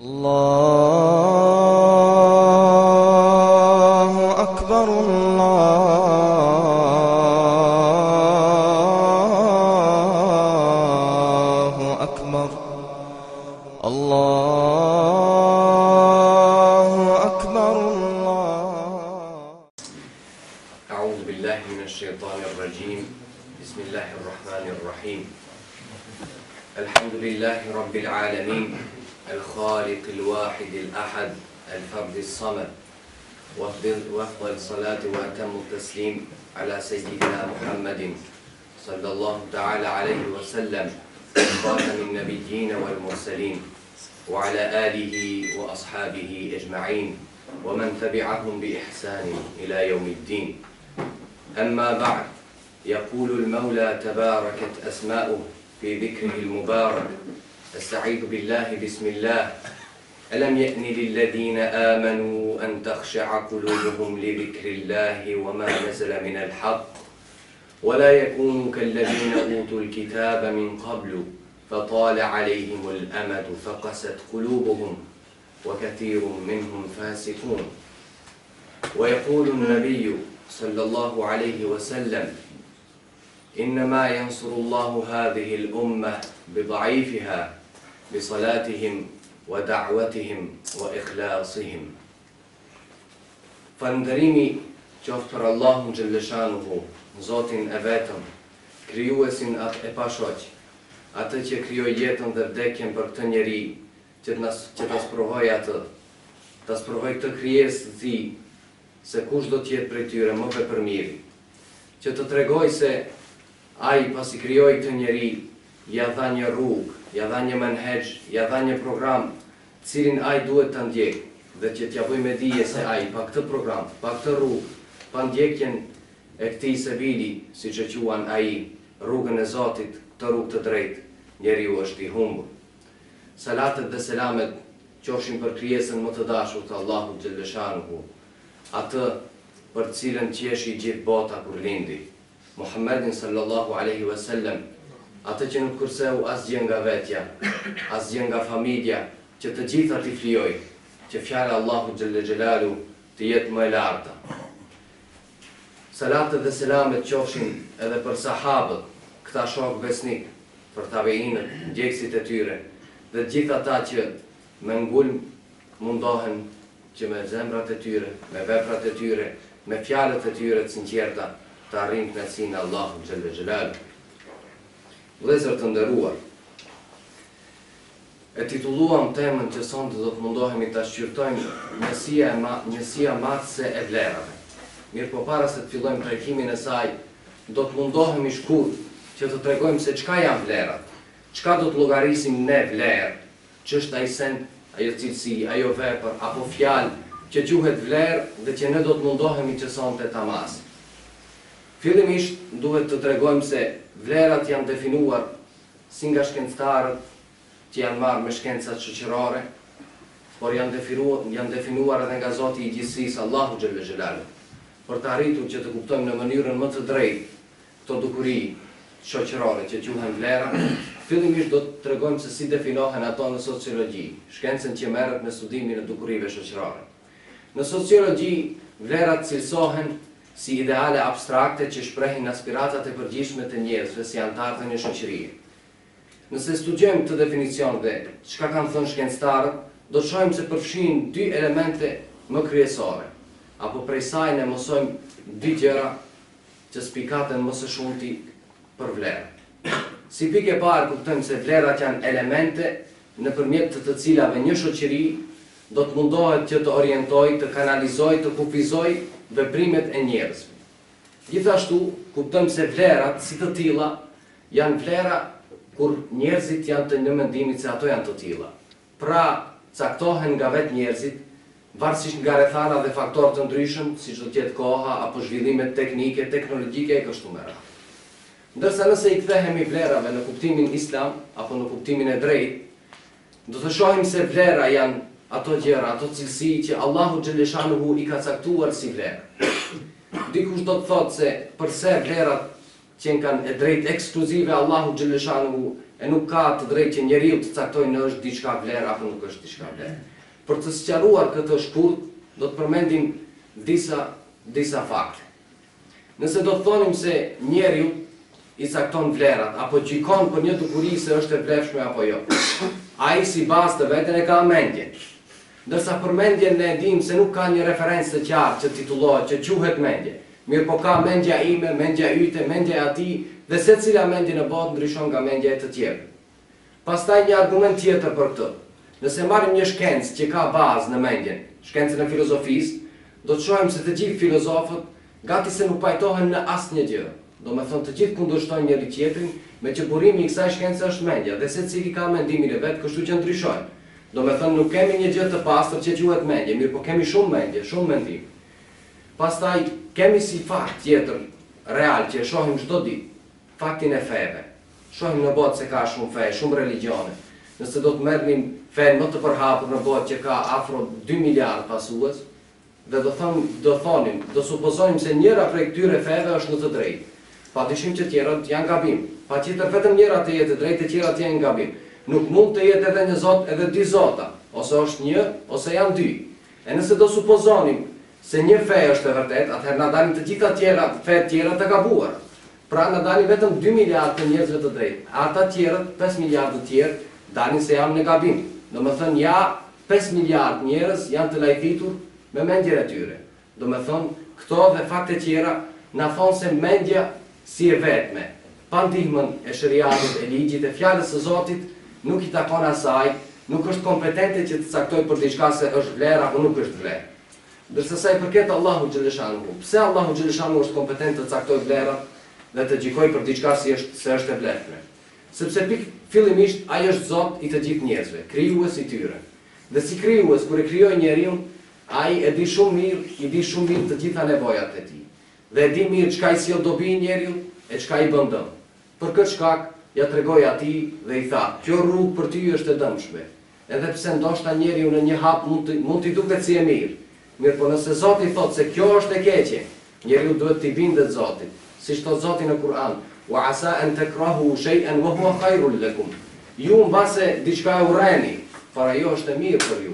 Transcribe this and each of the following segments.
الله أكبر الله أكبر الله أكبر أعوذ بالله من الشيطان الرجيم بسم الله الرحمن الرحيم الحمد لله رب العالمين الخالق الواحد الأحد الفرد الصمد وأفضل الصلاة وأتم التسليم على سيدنا محمد صلى الله تعالى عليه وسلم خاتم النبيين والمرسلين وعلى آله وأصحابه أجمعين ومن تبعهم بإحسان إلى يوم الدين أما بعد يقول المولى تباركت أسماؤه في ذكره المبارك استعيذ بالله بسم الله ألم يأن للذين آمنوا أن تخشع قلوبهم لذكر الله وما نزل من الحق ولا يكونوا كالذين أوتوا الكتاب من قبل فطال عليهم الأمد فقست قلوبهم وكثير منهم فاسقون ويقول النبي صلى الله عليه وسلم إنما ينصر الله هذه الأمة بضعيفها بصلاتهم ودعوتهم وإخلاصهم Falëndërimi qoftë për Allahun xhalleshanuhu, Zotin e vetëm, krijuesin e pashoq, atë që krijoi jetën dhe vdekjen për këtë njeri, që ta sprovoj atë, ta sprovoj këtë krijesë të tij, se kush do të jetë prej tyre më vepërmiri, që të tregoj se ai pasi krijoi këtë njeri, ja dha një rrugë, ja dha një menhexh, ja dha një program, cilin ai duhet ta ndjekë, dhe që t'ja bëj me dije se ai pa këtë program, pa këtë rrugë, pa ndjekjen e këtij sebili, siç e quan ai, rrugën e Zotit, të rrugë të drejtë, njeriu është i humbur. Salatet dhe selamet qofshin për krijesën më të dashur të Allahut xhalleshanuhu, atë për cilën qeshi gjithë bota kur lindi, Muhammedin sallallahu alaihi wasallam, atë që nuk kurseu asgjë nga vetja, asgjë nga familja, që të gjitha t'i flijoj, që fjala Allahu xhelle xhelalu të jetë më e larta. Salatet dhe selamet qofshin edhe për sahabët, këta shok besnik, për tabeinët, ndjekësit e tyre, dhe gjithë ata që me ngulm mundohen që me zemrat e tyre, me veprat e tyre, me fjalët e tyre të sinqerta, të arrijnë kënaqësinë e Allahut xhelle xhelalu. Vëllezër të nderuar, e titulluam temën që sonte do të mundohemi ta shqyrtojmë njësia madhëse e vlerave. Mirë po para se të fillojmë trajtimin e saj, do të mundohemi shkurt që të tregojmë se çka janë vlerat, çka do të llogarisim ne vlerë, ç'është ai send, ajo cilësi, ajo vepër apo fjalë që quhet vlerë dhe që ne do të mundohemi që sonte ta masim. Fillimisht duhet të tregojmë se vlerat janë definuar si nga shkencëtarët që janë marrë me shkencat shoqërore, por janë definuar edhe nga Zoti i gjithësisë Allahu xhelle xhelalu. Për të arritur që të kuptojmë në mënyrën më të drejtë këto dukuri shoqërore që quhen vlera, fillimisht do të tregojmë se si definohen ato në sociologji, shkencën që merret me studimin e dukurive shoqërore. Në sociologji, vlerat cilësohen si ideale abstrakte që shprehin aspiratat e përgjithshme të njerëzve si antarë të një shoqërie. Nëse studiojmë këtë definicion dhe çka kanë thënë shkencëtarët, do të shohim se përfshin dy elemente më kryesore, apo prej saj ne mësojmë dy gjëra që spikaten më së shumti për vlerë. Si pikë e parë kuptojmë se vlerat janë elemente nëpërmjet të cilave një shoqëri do të mundohet që të orientojë, të kanalizojë, të kufizojë veprimet e njerëzve. Gjithashtu, kuptojmë se vlerat si të tilla janë vlera kur njerëzit janë të në mendimit se ato janë të tilla. Pra, caktohen nga vetë njerëzit, varësisht nga rrethana dhe faktorë të ndryshëm, siç do të jetë koha apo zhvillimet teknike, teknologjike e kështu me radhë. Ndërsa nëse i kthehemi vlerave në kuptimin islam apo në kuptimin e drejtë, do të shohim se vlera janë ato gjëra, ato cilësi që Allahu xhaleshanuhu i ka caktuar si vlerë. Dikush do të thotë se përse vlerat që kanë e drejtë ekskluzive Allahu xhaleshanuhu e nuk ka të drejtë që njeriu të caktojë në është diçka vlerë apo nuk është diçka vlerë. Për të sqaruar këtë shkurt, do të përmendim disa fakte. Nëse do të thonim se njeriu i cakton vlerat, apo gjykon për një dukuri se është e vlefshme apo jo, ai si bazë të veten e ka mendjen. Ndërsa për mendjen ne dim se nuk ka një referencë të qartë që titullohet, që quhet mendje. Mirë po ka mendja ime, mendja yte, mendja e atij, dhe secila mendje në botë ndryshon nga mendja e të tjerë. Pastaj një argument tjetër për këtë. Nëse marrim një shkencë që ka bazë në mendjen, shkencën e filozofisë, do të shohim se të gjithë filozofët gati se nuk pajtohen në asnjë gjë. Do me thonë të gjithë kundërshtojnë njëri tjetrin, me që burimi i kësaj shkence është mendja, dhe secili ka mendimin e vet, kështu që ndryshojnë. Do me thonë nuk kemi një gjë të pastër që quhet mendje, mirë po kemi shumë mendje, shumë mendim. Pastaj kemi si fakt tjetër real që e shohim çdo ditë, faktin e feve. Shohim në botë se ka shumë fe, shumë religione. Nëse do të merrnim fen më të përhapur në botë që ka afro 2 miliardë pasues, dhe do supozojmë se njëra prej këtyre feve është në të drejtë. Padyshim që tjerat janë gabim. Patjetër vetëm njëra të jetë e drejtë, të tjerat janë gabim. Nuk mund të jetë edhe një zot edhe dy zota, ose është një, ose janë dy. E nëse do supozonim se një fe është e vërtet, atëherë na dalin të gjitha fe tjera të gabuara. Pra na dalin vetëm 2 miliardë të njerëzve të drejtë. Ata tjerët, 5 miliardë të tjerë, dalin se janë në gabim. Domethënë ja 5 miliardë njerëz janë të lajfitur me mendjen e tyre. Domethënë këto dhe fakte tjera na thonë se mendja si e vetme, pa ndihmën e shariatit, e ligjit, e fjalës së Zotit, nuk i takon asaj, nuk është kompetente që të caktojë për diçka se është vlerë apo nuk është vlerë. Ndërsa sa i përket Allahu xhaleshanuhu, pse Allahu xhaleshanuhu është kompetent të caktojë vlerat dhe të gjykojë për diçka se është e vlerëshme? Sepse fillimisht ai është Zot i të gjithë njerëzve, krijues i tyre. Dhe si krijues, kur e krijoi njeriu, ai i di shumë mirë të gjitha nevojat e tij. Dhe e di mirë çka i sjell dobi njeriu e çka i bën dëm. Për këtë shkak ja tregoi atij dhe i tha: "Kjo rrugë për ty është e dëmshme." Edhe pse ndoshta njeriu në një hap mund t'i duket si e mirë. Mirë, po nëse Zoti thotë se kjo është e keqe, njeriu duhet t'i bindet Zotit. Siç thot Zoti në Kur'an: "Wa asa an takrahu shay'an wa huwa khairul lakum." Ju mbase diçka e urreni, por ajo është e mirë për ju.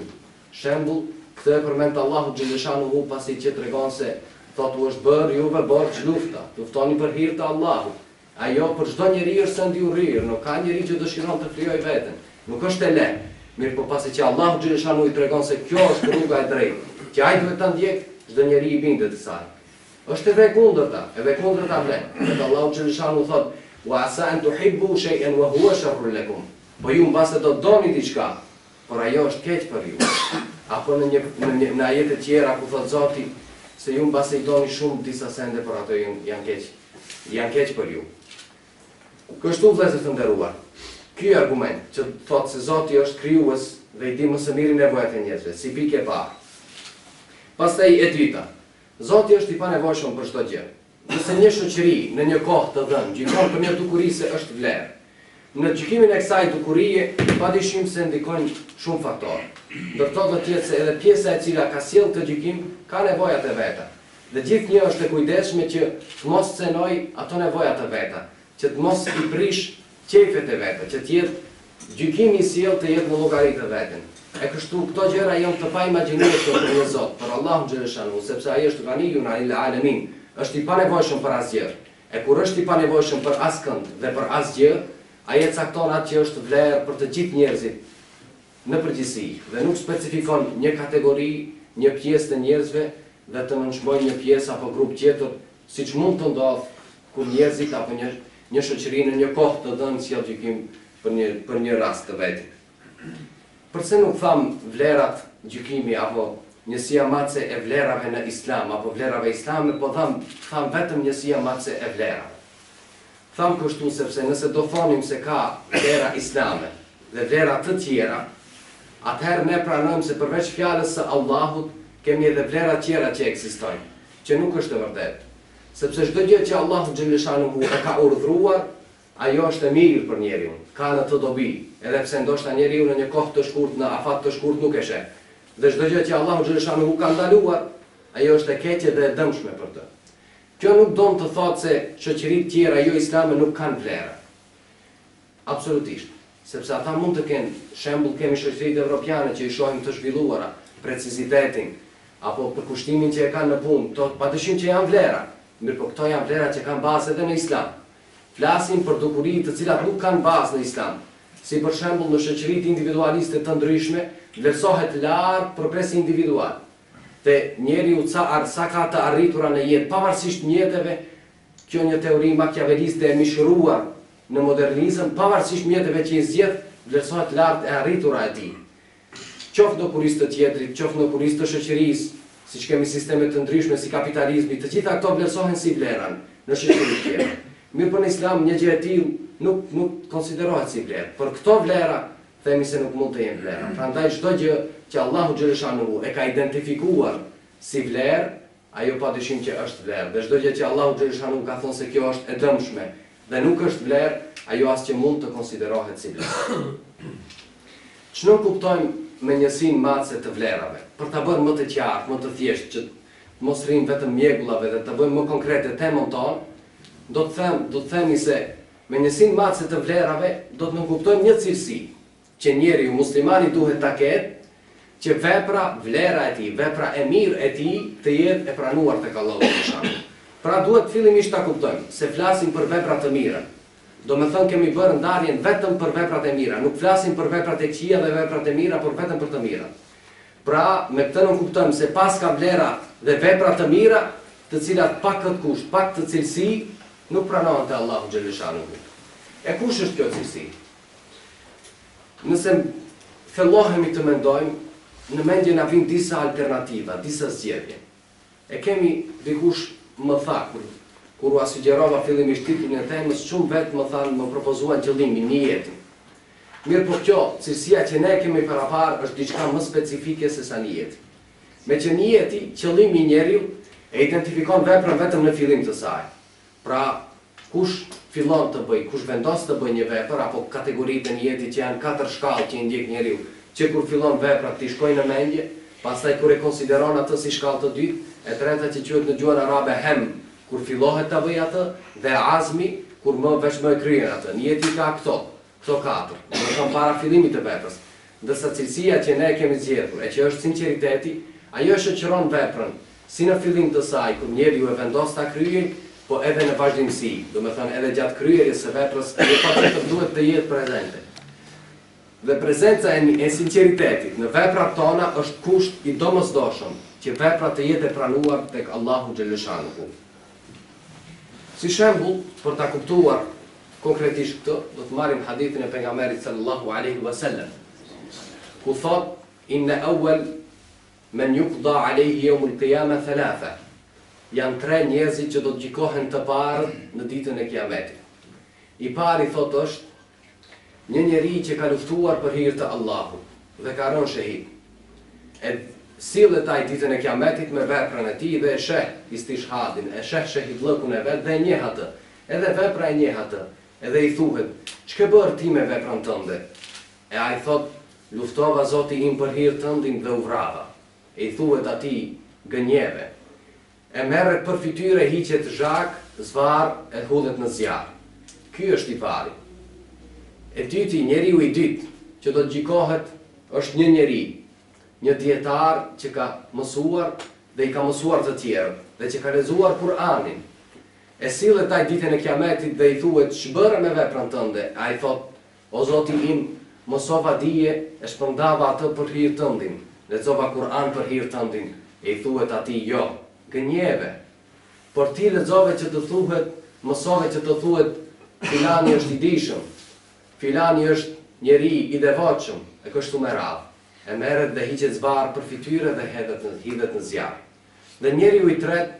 Shembull, këtë e përmend Allahu xhaleshanuhu pasi që tregon se thotë u është bërë juve borxh lufta, luftoni për hir të Allahut. Ajo për çdo njeri është send i urrirë, nuk ka njeri që dëshiron të krijojë veten. Nuk është e lehtë. Mirë, po pasi që Allahu xhaleshanuhu i tregon se kjo është rruga e drejtë, që ai duhet ta ndjek, çdo njeri i bindet kësaj. Është edhe kundërta vlen. Dhe Allahu xhaleshanuhu thotë: "Wa asa an tuhibbu shay'an wa huwa sharrun lakum." Po ju mbase do doni diçka, por ajo është keq për ju. Apo në ajete tjera ku thot Zoti se ju mbase i doni shumë disa sende, por ato janë keq për ju. Kështu vëllezër të nderuar, ky argument që thot se Zoti është krijues dhe i di më së miri nevojat e njerëzve, si pikë e parë. Pastaj e dyta, Zoti është i panevojshëm për çdo gjë. Nëse një shoqëri në një kohë të dhënë gjykon për një dukuri se është vlerë, në gjykimin e kësaj dukurie padyshim se ndikojnë shumë faktorë. Ndërto do të jetë se edhe pjesa e cila ka sjellë këtë gjykim ka nevojat e veta. Dhe gjithnjë është e kujdesshme që të mos cenoj ato nevojat e veta, që të mos i prish qefet e veta, që të jetë gjykimi i sjellë të jetë në llogaritë e veten. E kështu këto gjëra janë të paimagjinueshme për një Zot, për Allahun xhaleshanuhu, sepse ai është Ghaniyun 'anil alamin, është i panevojshëm për asgjë. E kur është i panevojshëm për askënd dhe për asgjë, ai e cakton atë që është vlerë për të gjithë njerëzit në përgjithësi dhe nuk specifikon një kategori, një pjesë të njerëzve dhe të nënçmojnë një pjesë apo grup tjetër, siç mund të ndodhë kur njerëzit apo një shoqëri në një kohë të dhënë sjell gjykim për një rast të vetë. Përse nuk tham vlerat gjykimi apo njësia matse e vlerave në Islam apo vlerave islame, po tham vetëm njësia matse e vlerave. Tham kështu sepse nëse do thonim se ka vlera islame dhe vlera të tjera, atëherë ne pranojmë se përveç fjalës së Allahut kemi edhe vlera tjera që ekzistojnë, që nuk është e vërtetë. Sepse çdo gjë që Allahu xhaleshanuhu e ka urdhëruar, ajo është e mirë për njeriu, ka në të dobi, edhe pse ndoshta njeriu në një kohë të shkurtë, në afat të shkurtë nuk e sheh. Dhe çdo gjë që Allahu xhaleshanuhu ka ndaluar, ajo është e keqe dhe e dëmshme për të. Kjo nuk do të thotë se shoqëritë tjera jo islame nuk kanë vlera. Absolutisht. Sepse ata mund të kenë, shembull kemi shoqëritë evropiane që i shohim të zhvilluara, precizitetin, apo përkushtimin që e kanë në punë, to padyshim që janë vlera, mirë po këto janë vlera që kanë bazë edhe në islam. Flasim për dukuri të cilat nuk kanë bazë në islam, si për shembull në shoqëritë individualiste të ndryshme, vlerësohet larg progresi individual. Te njeriu sa ka të arritura në jetë, pavarësisht mjeteve, kjo një teori makiaveliste e mishëruar në modernizëm, pavarësisht mjeteve që i zgjedh, vlerësohet lart e arritura e tij. Qoftë në kuristë të tjetrit, qoftë në kuristë të shoqërisë, siç kemi sisteme të ndryshme si kapitalizmi, të gjitha këto vlerësohen si vlera në shoqëritë tjera. Mirë po në islam një gjë e tillë nuk konsiderohet si vlerë. Por këto vlera themi se nuk mund të jenë vlera. Prandaj çdo gjë që Allahu xhaleshanuhu e ka identifikuar si vlerë, ajo padyshim që është vlerë. Dhe çdo gjë që Allahu xhaleshanuhu ka thënë se kjo është e dëmshme dhe nuk është vlerë, ajo asgjë mund të konsiderohet si vlerë. Ç'në kuptojmë me njësinë madhëse të vlerave? Për ta bërë më të qartë, më të thjeshtë, që mos rrim vetëm mjegullave dhe të bëjmë më konkrete temën tonë, do të themi se me njësinë madhëse të vlerave do të nënkuptojmë një cilësi, që njeriu muslimani duhet ta ketë, që vepra, vlera e tij, vepra e mirë e tij të jetë e pranuar tek Allahu xhaleshanuhu. Pra duhet fillimisht ta kuptojmë se flasim për vepra të mira. Do me thënë kemi bërë ndarjen vetëm për veprat e mira, nuk flasim për veprat e këqija dhe veprat e mira, por vetëm për të mira. Pra, me këtë nuk kuptojmë se pas ka vlera dhe vepra të mira, të cilat pak këtë kusht, pak të cilësi, nuk pranohen te Allahu xhaleshanuhu. E kush është kjo cilësi? Nëse fillohemi të mendojmë, në mendje na vijnë disa alternativa, disa zgjedhje. E kemi dikush më tha, kur u sugjerova fillimisht titullin e temës, shumë vetë më thanë, më propozuan qëllimin, niyetin. Mirë po kjo, cilësia që ne kemi parapar është diçka më specifike se sa niyeti. Me që niyeti, qëllimi i njeriu e identifikon veprën vetëm në fillim të saj. Pra, kush fillon të bëj, kush vendos të bëj një vepër, apo kategoritë e niyetit që janë 4 shkallë që i ndjek njeriu, që kur fillon vepra t'i shkojnë në mendje, pastaj kur e konsideron atë si shkallë të dytë, e treta që quhet në gjuhën arabe hem, kur fillohet ta bëj atë, dhe azmi, kur veç më e kryen atë. Niyeti ka këto 4, do të thonë para fillimit të veprës. Ndërsa cilësia që ne kemi zgjedhur, e që është sinqeriteti, ajo shoqëron veprën si në fillim të saj, kur njeriu e vendos ta kryejë, po edhe në vazhdimsi, do të thonë edhe gjatë kryerjes së veprës, ajo patjetër duhet të jetë prezente. Dhe prezenca e sinqeritetit në veprat tona është kusht i domosdoshëm që vepra të jetë e pranuar tek Allahu xhaleshanuhu. Si shembull, për ta kuptuar konkretisht këtë, do të marrim hadithin e pejgamberit sallallahu alaihi wasallam, ku thot: "Inna awwal man yuqda alayhi yawm al-qiyamah thalatha." Janë 3 njerëzit që do të gjykohen të parë në ditën e Kiametit. I pari thot është një njeri që ka luftuar për hir të Allahut dhe ka rënë shahid. E sillet ai ditën e Kiametit me veprën e tij dhe e sheh istishhadin, e sheh shahidllëkun e vet dhe e njeh atë. Edhe vepra e njeh atë. Edhe i thuhet: "Ç'ke bërë ti me veprën tënde?" E ai thot: "Luftova Zoti im për hir tëndin dhe u vrava." E i thuhet atij: "Gënjeve." E merret për fytyrë, hiqet zhak, zvarr e hudhet në zjarr. Ky është i pari. E dyti, njeriu i dytë që do të gjykohet është një njeri, një dietar që ka mësuar dhe i ka mësuar të tjerë dhe që ka lexuar Kur'anin. E sillet ai ditën e Kiametit dhe i thuhet: "Ç'bëre me veprën tënde?" Ai thot: "O Zoti im, mësova dije, e shpërndava atë për hir tëndin, lexova Kur'an për hir tëndin." E i thuhet atij: "Jo, gënjeve, por ti lexove që të thuhet, mësove që të thuhet, filani është i dishëm, filani është njeri i devotshëm, e kështu me radhë." E merret dhe hiqet zvarr për fytyrë dhe hidhet në zjarr. Dhe njeriu i tretë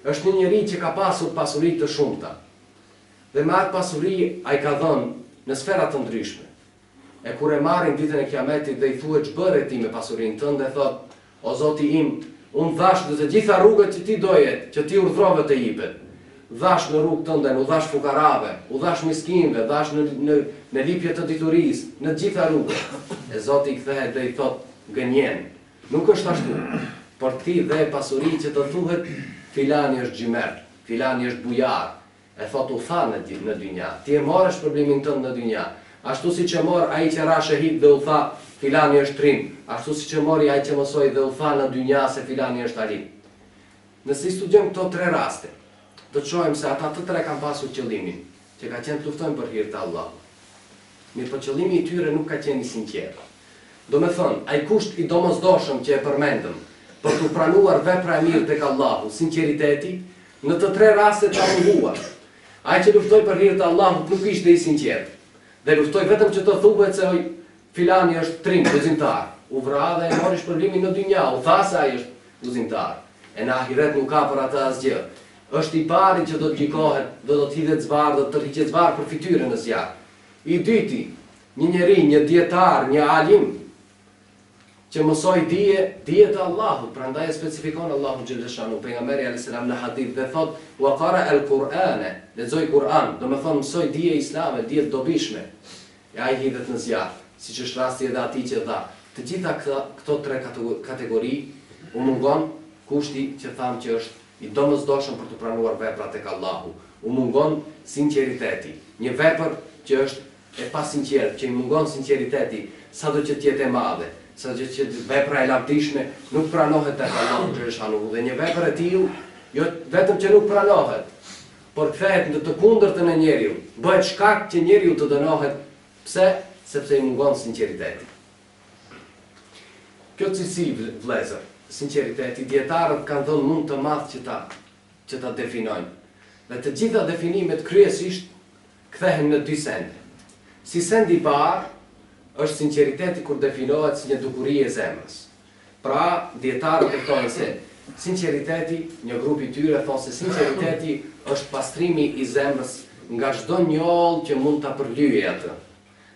është një njeri që ka pasur pasuri të shumta. Dhe me atë pasuri ai ka dhënë në sfera të ndryshme. E kur e marrin ditën e Kiametit dhe i thuhet: "Ç'bëre ti me pasurinë tënde?" thot: "O Zoti im, unë dhash në të gjitha rrugët që ti doje, që ti urdhrove të jipet. Dhash në rrugë tënde, u dhash fukarave, u dhash miskinëve, dhash në lipje të diturisë, në të gjitha rrugët." E Zoti i kthehet dhe i thot: "Gënjen, nuk është ashtu, por ti dhe pasuri që të thuhet, filani është xhimer, filani është bujar." E thot: "U tha në dynja, ti e morësh problemin tënd në dynja, Ashtu si që mor ai që ra shahid dhe u tha filani është trim, ashtu si që mori ai që mësoi dhe u tha në dynja se filani është alim. Nëse i studiojmë këto 3 raste, do të shohim se ata të 3 kanë pasur qëllimin, që ka qenë të luftojnë për hir të Allahut. Mirë, po qëllimi i tyre nuk ka qenë i sinqert. Do me thënë, ai kusht i domosdoshëm që e përmendëm për të pranuar vepra e mirë tek Allahu, sinqeriteti, në të 3 rastet ka munguar. Ai që luftoi për hir të Allahut nuk ishte i sinqert. Dhe luftoi vetëm që të thuhet se filani është trim, gëzimtar. U vra dhe e mori shpërblimin në dynja, u tha se ai është gëzimtar. E në ahiret nuk ka për atë asgjë. Është i pari që do të gjikohet dhe do të hidhet zvarr, do të tërhiqet zvarr për fytyrën në zjarr. I dyti, një njeri, një dietar, një alim që mësoi dije të Allahut, prandaj e specifikon Allahu xhaleshanu pejgamberi alayhis salam në hadith dhe thot wa qara al-Qur'ana, lexoi Kur'an, do të thonë mësoi dije islame, dije të dobishme. E ai hidhet në zjarr, siç është rasti edhe atij që tha. Të gjitha këto 3 kategori u mungon kushti që thamë që është i domosdoshëm për të pranuar veprat tek Allahu. U mungon sinqeriteti. Një vepër që është e pasinqert, që i mungon sinqeriteti, sado që të jetë e madhe, sado që vepra e lavdishme nuk pranohet tek Allahu xhaleshanu. Dhe një vepër e tillë, jo vetëm që nuk pranohet, por kthehet në të kundërtën e njeriu, bëhet shkak që njeriu të dënohet. Pse? Sepse i mungon sinqeriteti. Kjo cilësi, vëllezër, sinqeriteti, dietarët kanë dhënë mund të madh që ta definojnë. Dhe të gjitha definimet kryesisht kthehen në 2 sende. Si sendi i parë është sinqeriteti kur definohet si një dukuri e zemrës. Pra, dietarët e thonë se sinqeriteti, një grup i tyre thonë se sinqeriteti është pastrimi i zemrës nga çdo njollë që mund ta përlyejë atë.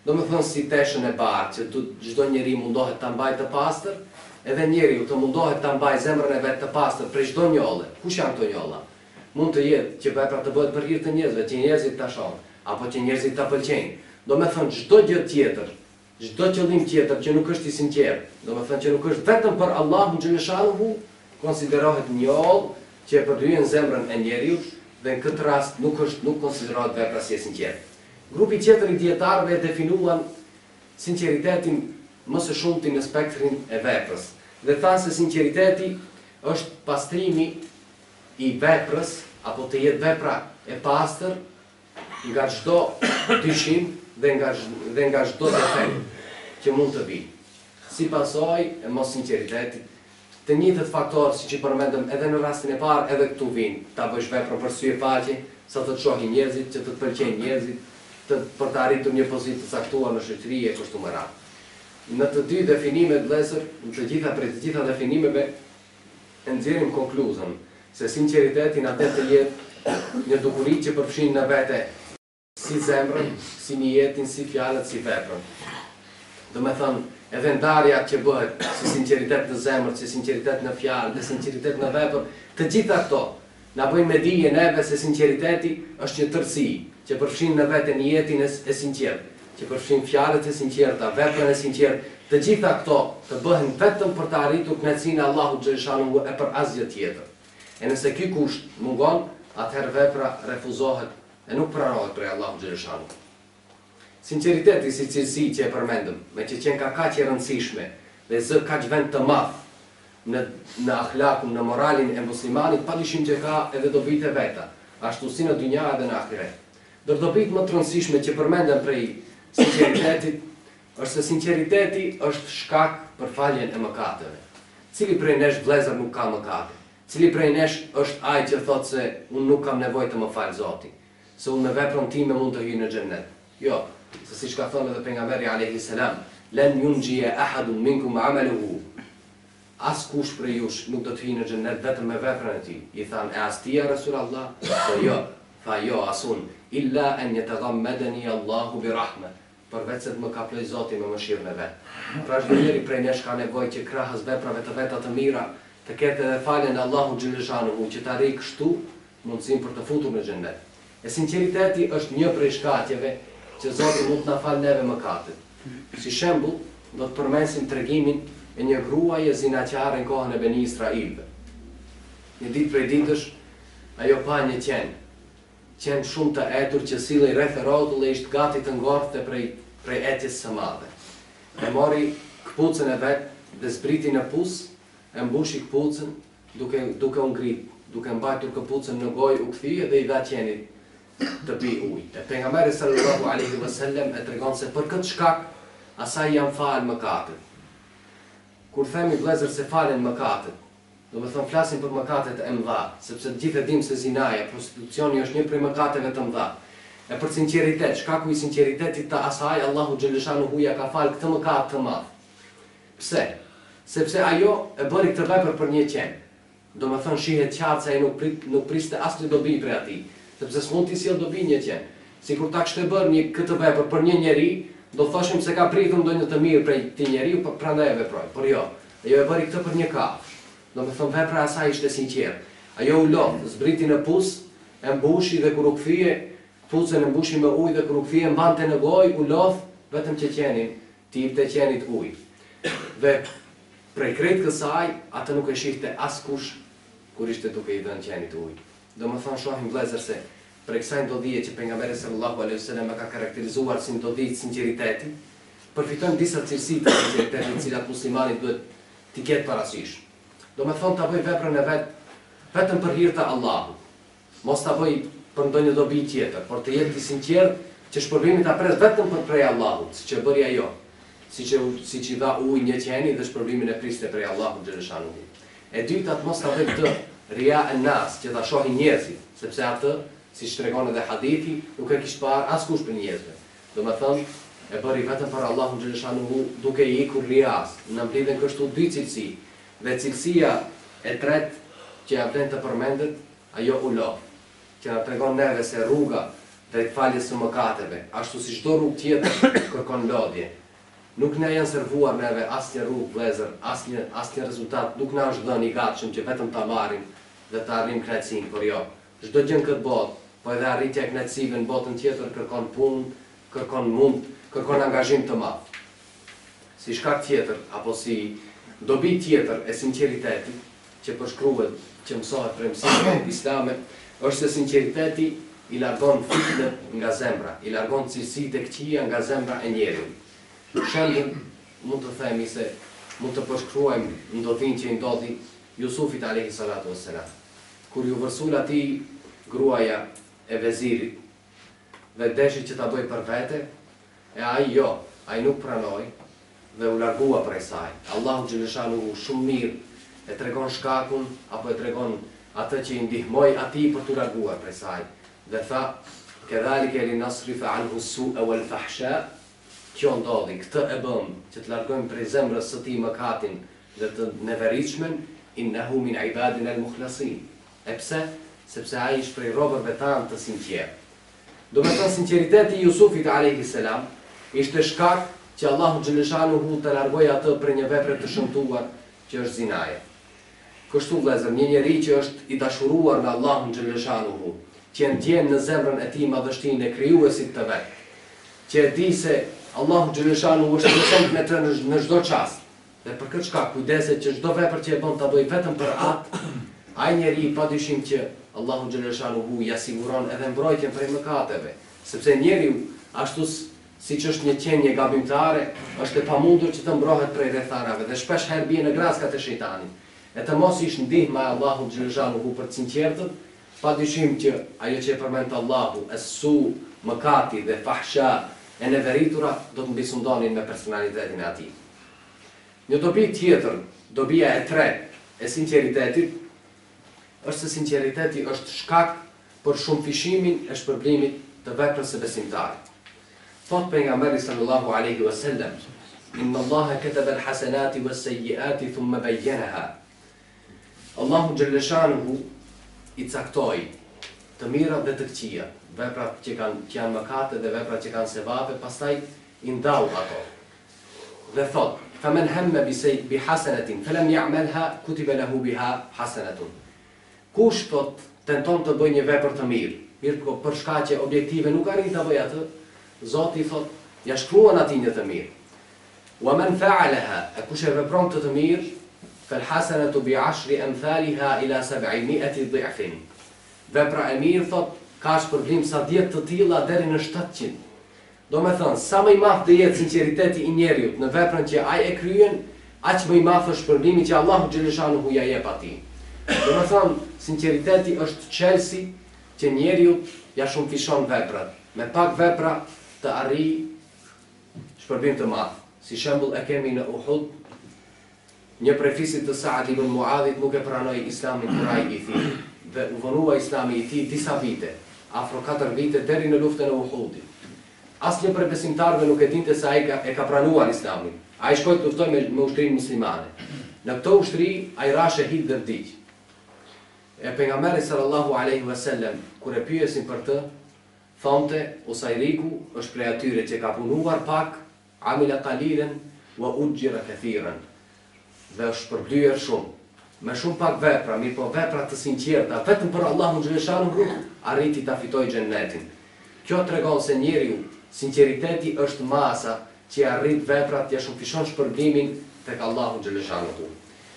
Do me thënë si teshën e barë, që çdo njeri mundohet ta mbajë të pastër, edhe njeriu të mundohet ta mbajë zemrën e vet të pastër prej çdo njolle. Kush janë këto njolla? Mund të jetë që vepra të bëhet për hir të njerëzve, që njerëzit ta shohin, apo që njerëzit ta pëlqejnë. Do me thënë çdo gjë tjetër, çdo qëllim tjetër që nuk është i sinqert, do me thënë që nuk është vetëm për Allahun xhaleshanuhu, konsiderohet njoll që e përlyen zemrën e njeriu dhe në këtë rast nuk konsiderohet vepra si e sinqertë. Grupi tjetër i dietarëve definuan sinqeritetin më së shumti në spektrin e veprës. Dhe thanë se sinqeriteti është pastrimi i veprës, apo të jetë vepra e pastër nga çdo dyshim dhe nga çdo defekt që mund të vijë. Si pasojë e mos sinqeritetit, të njëjtët faktorë siç i përmendëm edhe në rastin e parë, edhe këtu vijnë. Ta bësh veprën për sy e faqe, sa të shohin njerëzit, që të pëlqejnë njerëzit, për të arritur një pozitë të caktuar në shoqëri e kështu me radhë. Në të 2 definimet vëllezër, në të gjitha definimeve e nxjerrim konkluzën se sinqeriteti na të jetë një dukuri që përfshin në vete si zemrën, si niyetin, si fjalët, si veprën. Do me thënë, edhe ndarja që bëhet si sinqeritet në zemër, si sinqeritet në fjalë, dhe sinqeritet në vepër, të gjitha këto na bëjnë me dije neve se sinqeriteti është një tërësi që përfshin në vete niyetin e sinqert, që përfshin fjalët e sinqerta, veprën e sinqert, të gjitha këto të bëhen vetëm për të arritur kënaqësinë e Allahut xhaleshanuhu e për asgjë tjetër. E nëse ky kusht mungon, atëherë vepra refuzohet e nuk pranohet prej Allahut xhaleshanuhu. Sinqeriteti si cilësi që e përmendëm, me që qenë kaq e rëndësishme dhe zë kaq vend të madh në akhlakun, në moralin e muslimanit, padyshim që ka edhe dobitë e veta, ashtu si në dynja edhe në ahiret. Ndër dobitë më të rëndësishme që përmendem prej sinqeritetit është se sinqeriteti është shkak për faljen e mëkateve. Cili prej nesh vëllezër nuk ka mëkate? Cili prej nesh është ai që thotë se unë nuk kam nevojë të më fal Zoti, se unë me veprën time mund të hyj në xhennet? Jo, se siç ka thënë edhe pejgamberi alayhis salam, "Lan yunjiya ahadun minkum 'amaluhu." Askush prej jush nuk do të hyjë në xhennet vetëm me veprën e tij. I thanë, "E as ti ja Rasulullah?" Po jo, tha jo asun, "Illa an yataghammadani Allahu bi rahmah." Përveç se të më kaploj Zoti me mëshirën e vet. Pra çdo njeri prej nesh ka nevojë që krahas veprave të veta të mira, të ketë edhe faljen e Allahut xhaleshanuhu, që të arrijë kështu mundësinë për të futur në xhennet. E sinqeriteti është një prej shkaqeve që Zoti mund të na falë neve mëkatet. Si shembull, do të përmendim tregimin e një gruaje zinaqare në kohën e Beni Israilëve. Një ditë prej ditësh, ajo pa një qen shumë të etur që sillej rreth rrotull e ishte gati të ngorte prej prej etjes së madhe. E mori këpucën e vet dhe zbriti në pus, e mbushi këpucën duke u ngrit, duke mbajtur këpucën në gojë, u kthye dhe i dha qenit të pi ujë. E pejgamberi sallallahu alaihi wasallam e tregon se për këtë shkak asaj janë falë mëkatet. Kur themi vëllezër se falen mëkatet, do të thonë flasim për mëkatet e mëdha, sepse të gjithë e dimë se zinaja, prostitucioni është një prej mëkateve të mëdha. E për sinqeritet, shkaku i sinqeritetit të asaj, Allahu xhaleshanuhu ja ka falë këtë mëkat të madh. Pse? Sepse ajo e bëri këtë vepër për një qen. Do të thonë shihet qartë se ai nuk priste asnjë dobi prej atij, sepse s'mund t'i sjell dobi një qen. Sikur ta kishte bërë këtë vepër për një njeri, do thoshim se ka pritur ndonjë të mirë prej këtij njeriu, prandaj e veproi. Por jo, ajo e bëri këtë për një kafshë. Do të thonë vepra e saj ishte sinqertë. Ajo u lodh, zbriti në pus, e mbushi dhe kur u kthye, pucën e mbushi me ujë dhe kur u kthye mbante në gojë, u lodh vetëm që qenin, t'i jepte qenit ujë. Dhe prej krejt kësaj, atë nuk e shihte askush kur ishte duke i dhënë qenit ujë. Do të thonë shohim vëllezër se për kësaj ndodhie që pejgamberi sallallahu alaihi wasallam e ka karakterizuar si ndodhi të sinqeritetit, përfitojmë disa cilësi të sinqeritetit të cilat muslimani duhet t'i ketë parasysh. Do të thonë ta bëj veprën e vet vetëm për hir të Allahut. Mos ta bëj për ndonjë dobi tjetër, por të jetë i sinqert që shpërblimi ta pres vetëm për prej Allahut, siç e bëri ajo. Siç i dha ujë një qeni dhe shpërblimin e priste prej Allahut xhaleshanuhu. E dyta, mos ta bëj këtë ria e nas, që ta shohin njerëzit, sepse atë, siç tregon edhe hadithi, nuk e kishte parë askush për njerëzve. Do të thonë, e bëri vetëm për Allahun xhaleshanuhu, duke i ikur rias. Në mblidhen kështu dy cilësi. Dhe cilësia e tretë që ja vlen të përmendet, ajo u lodh, që na tregon neve se rruga drejt faljes së mëkateve, ashtu si çdo rrugë tjetër, kërkon lodhje. Nuk na janë servuar neve asnjë rrugë vëllezër, asnjë rezultat, nuk na është dhënë i gatshëm që vetëm ta marrim dhe ta arrijmë kënaqësinë, por jo. Çdo gjë në këtë botë, po edhe arritja e kënaqësive në botën tjetër kërkon punë, kërkon mund, kërkon angazhim të madh. Si shkak tjetër apo si dobi tjetër e sinqeritetit që përshkruhet, që mësohet prej mësimeve islame, është se sinqeriteti i largon fitnet nga zemra, i largon cilësitë e këqija nga zemra e njeriut. Shembull, mund të themi se mund të përshkruajmë ndodhin që i ndodhi Jusufit alayhi salatu wassalam. Kur ju vërsul atij gruaja e vezirit dhe deshi që ta bëj për vete, e ai jo, ai nuk pranoi dhe u largua prej saj. Allahu xhaleshanuhu shumë mirë e tregon shkakun apo e tregon atë që i ndihmoi atij për t'u larguar prej saj. Dhe tha: "Kedhalika linasrifa anhu as-su'a wal-fahsha." Kjo ndodhi, këtë e bëm që të largojmë prej zemrës së tij mëkatin dhe të neveritshmën, innahu min ibadina al-mukhlasin. E pse? Sepse ai është prej robërve tanë të sinqertë. Do të thonë sinqeriteti i Jusufit alayhi salam ishte shkak që Allahu xhaleshanuhu të largoi atë për një vepër të shëmtuar që është zinaja. Kështu vëllezër, një njeri që është i dashuruar nga Allahu xhaleshanuhu, që ndjen në zemrën e tij madhështinë e krijuesit të vet, që e di se Allahu xhaleshanuhu është prezant me të në çdo çast. Dhe për këtë shkak kujdeset që çdo vepër që e bën ta bëj vetëm për atë, ai njeri padyshim që Allahu xhaleshanuhu ja siguron edhe mbrojtjen prej mëkateve, sepse njeriu ashtu siç është një qenie gabimtare, është e pamundur që të mbrohet prej rrethanave dhe shpesh herë bie në graskat e shejtanit. E të mos ish ndihma e Allahu xhaleshanuhu për të sinqertët, padyshim që ajo që e përmend Allahu, es-su, mëkati dhe fahsha e neveritura do të mbisundonin me personalitetin e atij. Një dobi tjetër, dobia e tretë e sinqeritetit, është se sinqeriteti është shkak për shumëfishimin e shpërblimit të veprës së besimtarit. Thot pejgamberi sallallahu alaihi wasallam: "Inna Allaha kataba al-hasanati was-sayyi'ati thumma bayyanaha." Allahu xhaleshanuhu i caktoi të mirat dhe të këqija, veprat që janë mëkate dhe veprat që kanë sevape, pastaj i ndau ato. Dhe thot: "Faman hamma bi hasanatin falam ya'malha kutiba lahu biha hasanatun." Kush thot tenton të bëjë një vepër të mirë, për shkaqe objektive nuk arrin ta bëjë atë, Zoti thot ja shkruan atij një të mirë. Wa man fa'alaha, kush e vepron këtë të mirë, fal hasanatu bi 'ashri amthaliha ila 700 dhifin. Vepra e mirë thot ka shpërblim sa 10 të tilla deri në 700. Do me thënë, sa më i madh të jetë sinqeriteti i njeriut në veprën që ai e kryen, aq më i madh është shpërbimi që Allahu xhaleshanuhu ja jep atij. Do me thënë, sinqeriteti është çelësi që njeriu ja shumëfishon veprat. Me pak vepra të arrijë shpërbim të madh. Si shembull e kemi në Uhud, një prej fisit të Saad ibn Muadhit nuk e pranoi Islamin kur ai i thi, dhe u vonua Islami i tij disa vite, afro 4 vite deri në luftën e Uhudit. Asnjë prej besimtarëve nuk e dinte se ai e ka pranuar Islamin. Ai shkoi të luftoi me ushtrinë muslimane. Në këtë ushtri ai ra shahid dhe vdiq. E pejgamberi sallallahu alaihi wasallam kur e pyesin për të, thonte Usairiku është prej atyre që ka punuar pak, amila qalilan wa ujira kathiran. Dhe është përblyer shumë, me shumë pak vepra, mirë po vepra të sinqerta, vetëm për Allahun xhaleshanuhu arriti ta fitojë xhennetin. Kjo tregon se njeriu, sinqeriteti është masa që arrit veprat të shumëfishon shpërblimin tek Allahu xhaleshanuhu.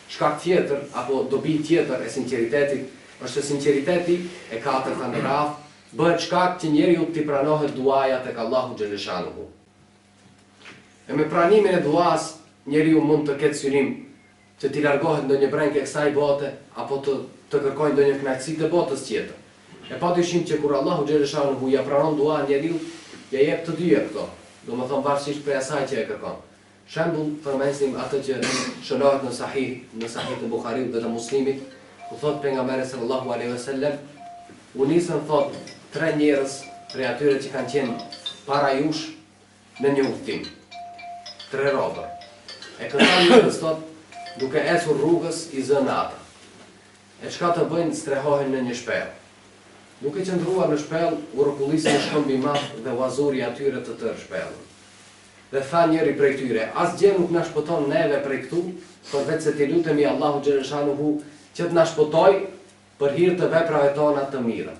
Shkak tjetër apo dobi tjetër e sinqeritetit është se sinqeriteti e katërta në radhë bëhet shkak që njeriu t'i pranohet duaja tek Allahu xhaleshanuhu. E me pranimin e duas njeriu mund të ketë synim që t'i largohet ndonjë brengë e kësaj bote, apo të kërkojë ndonjë kënaqësi të botës tjetër. E padyshim që kur Allahu xhaleshanuhu ja pranon duan njeriu, ja jep të dyja këto, domethënë varësisht prej asaj që e kërkon. Shembull, përmendim atë që shënohet në Sahih të Buhariut dhe të Muslimit, ku thot pejgamberi sallallahu alaihi wasallam, u nisën thot 3 njerëz prej atyre që kanë qenë para jush në një udhtim. 3 robër. E këta njerëz thot duke ecur rrugës i zënë ata. E çka të bëjnë, strehohen në një shpellë. Duke qëndruar në shpellë, u rrotullisën në shkëmb i madh dhe u azuri atyre të tërë shpellën. Dhe tha njëri prej tyre, asgjë nuk na shpëton neve prej këtu, përveç se t'i lutemi Allahu xhaleshanuhu që të na shpëtoj për hir të veprave tona të mira.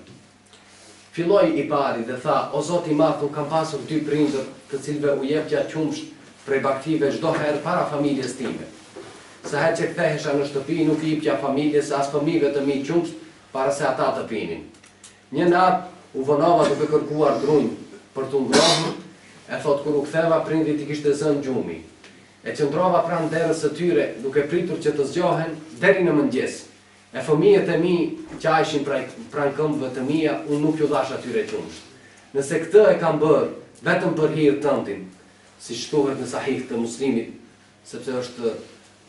Filloi i pari dhe tha, o Zoti i madh, kam pasur 2 prindër, të cilëve u jepja qumsht prej baktive çdo herë para familjes time. Sa herë që kthehesha në shtëpi, nuk i jepja familjes as fëmijëve të mi qumsht para se ata të pinin. Një natë u vonova duke kërkuar drunj për t'u ngrohur, e thot kur u ktheva prindrit i kishte zënë gjumi. E qëndrova pranë derës së tyre duke pritur që të zgjohen deri në mëngjes. E fëmijët e mi që ishin pranë këmbëve të mia, unë nuk ju dhash atyre qumsht. Nëse këtë e kam bërë vetëm për hir tëndin, si shtohet në Sahih të Muslimit, sepse është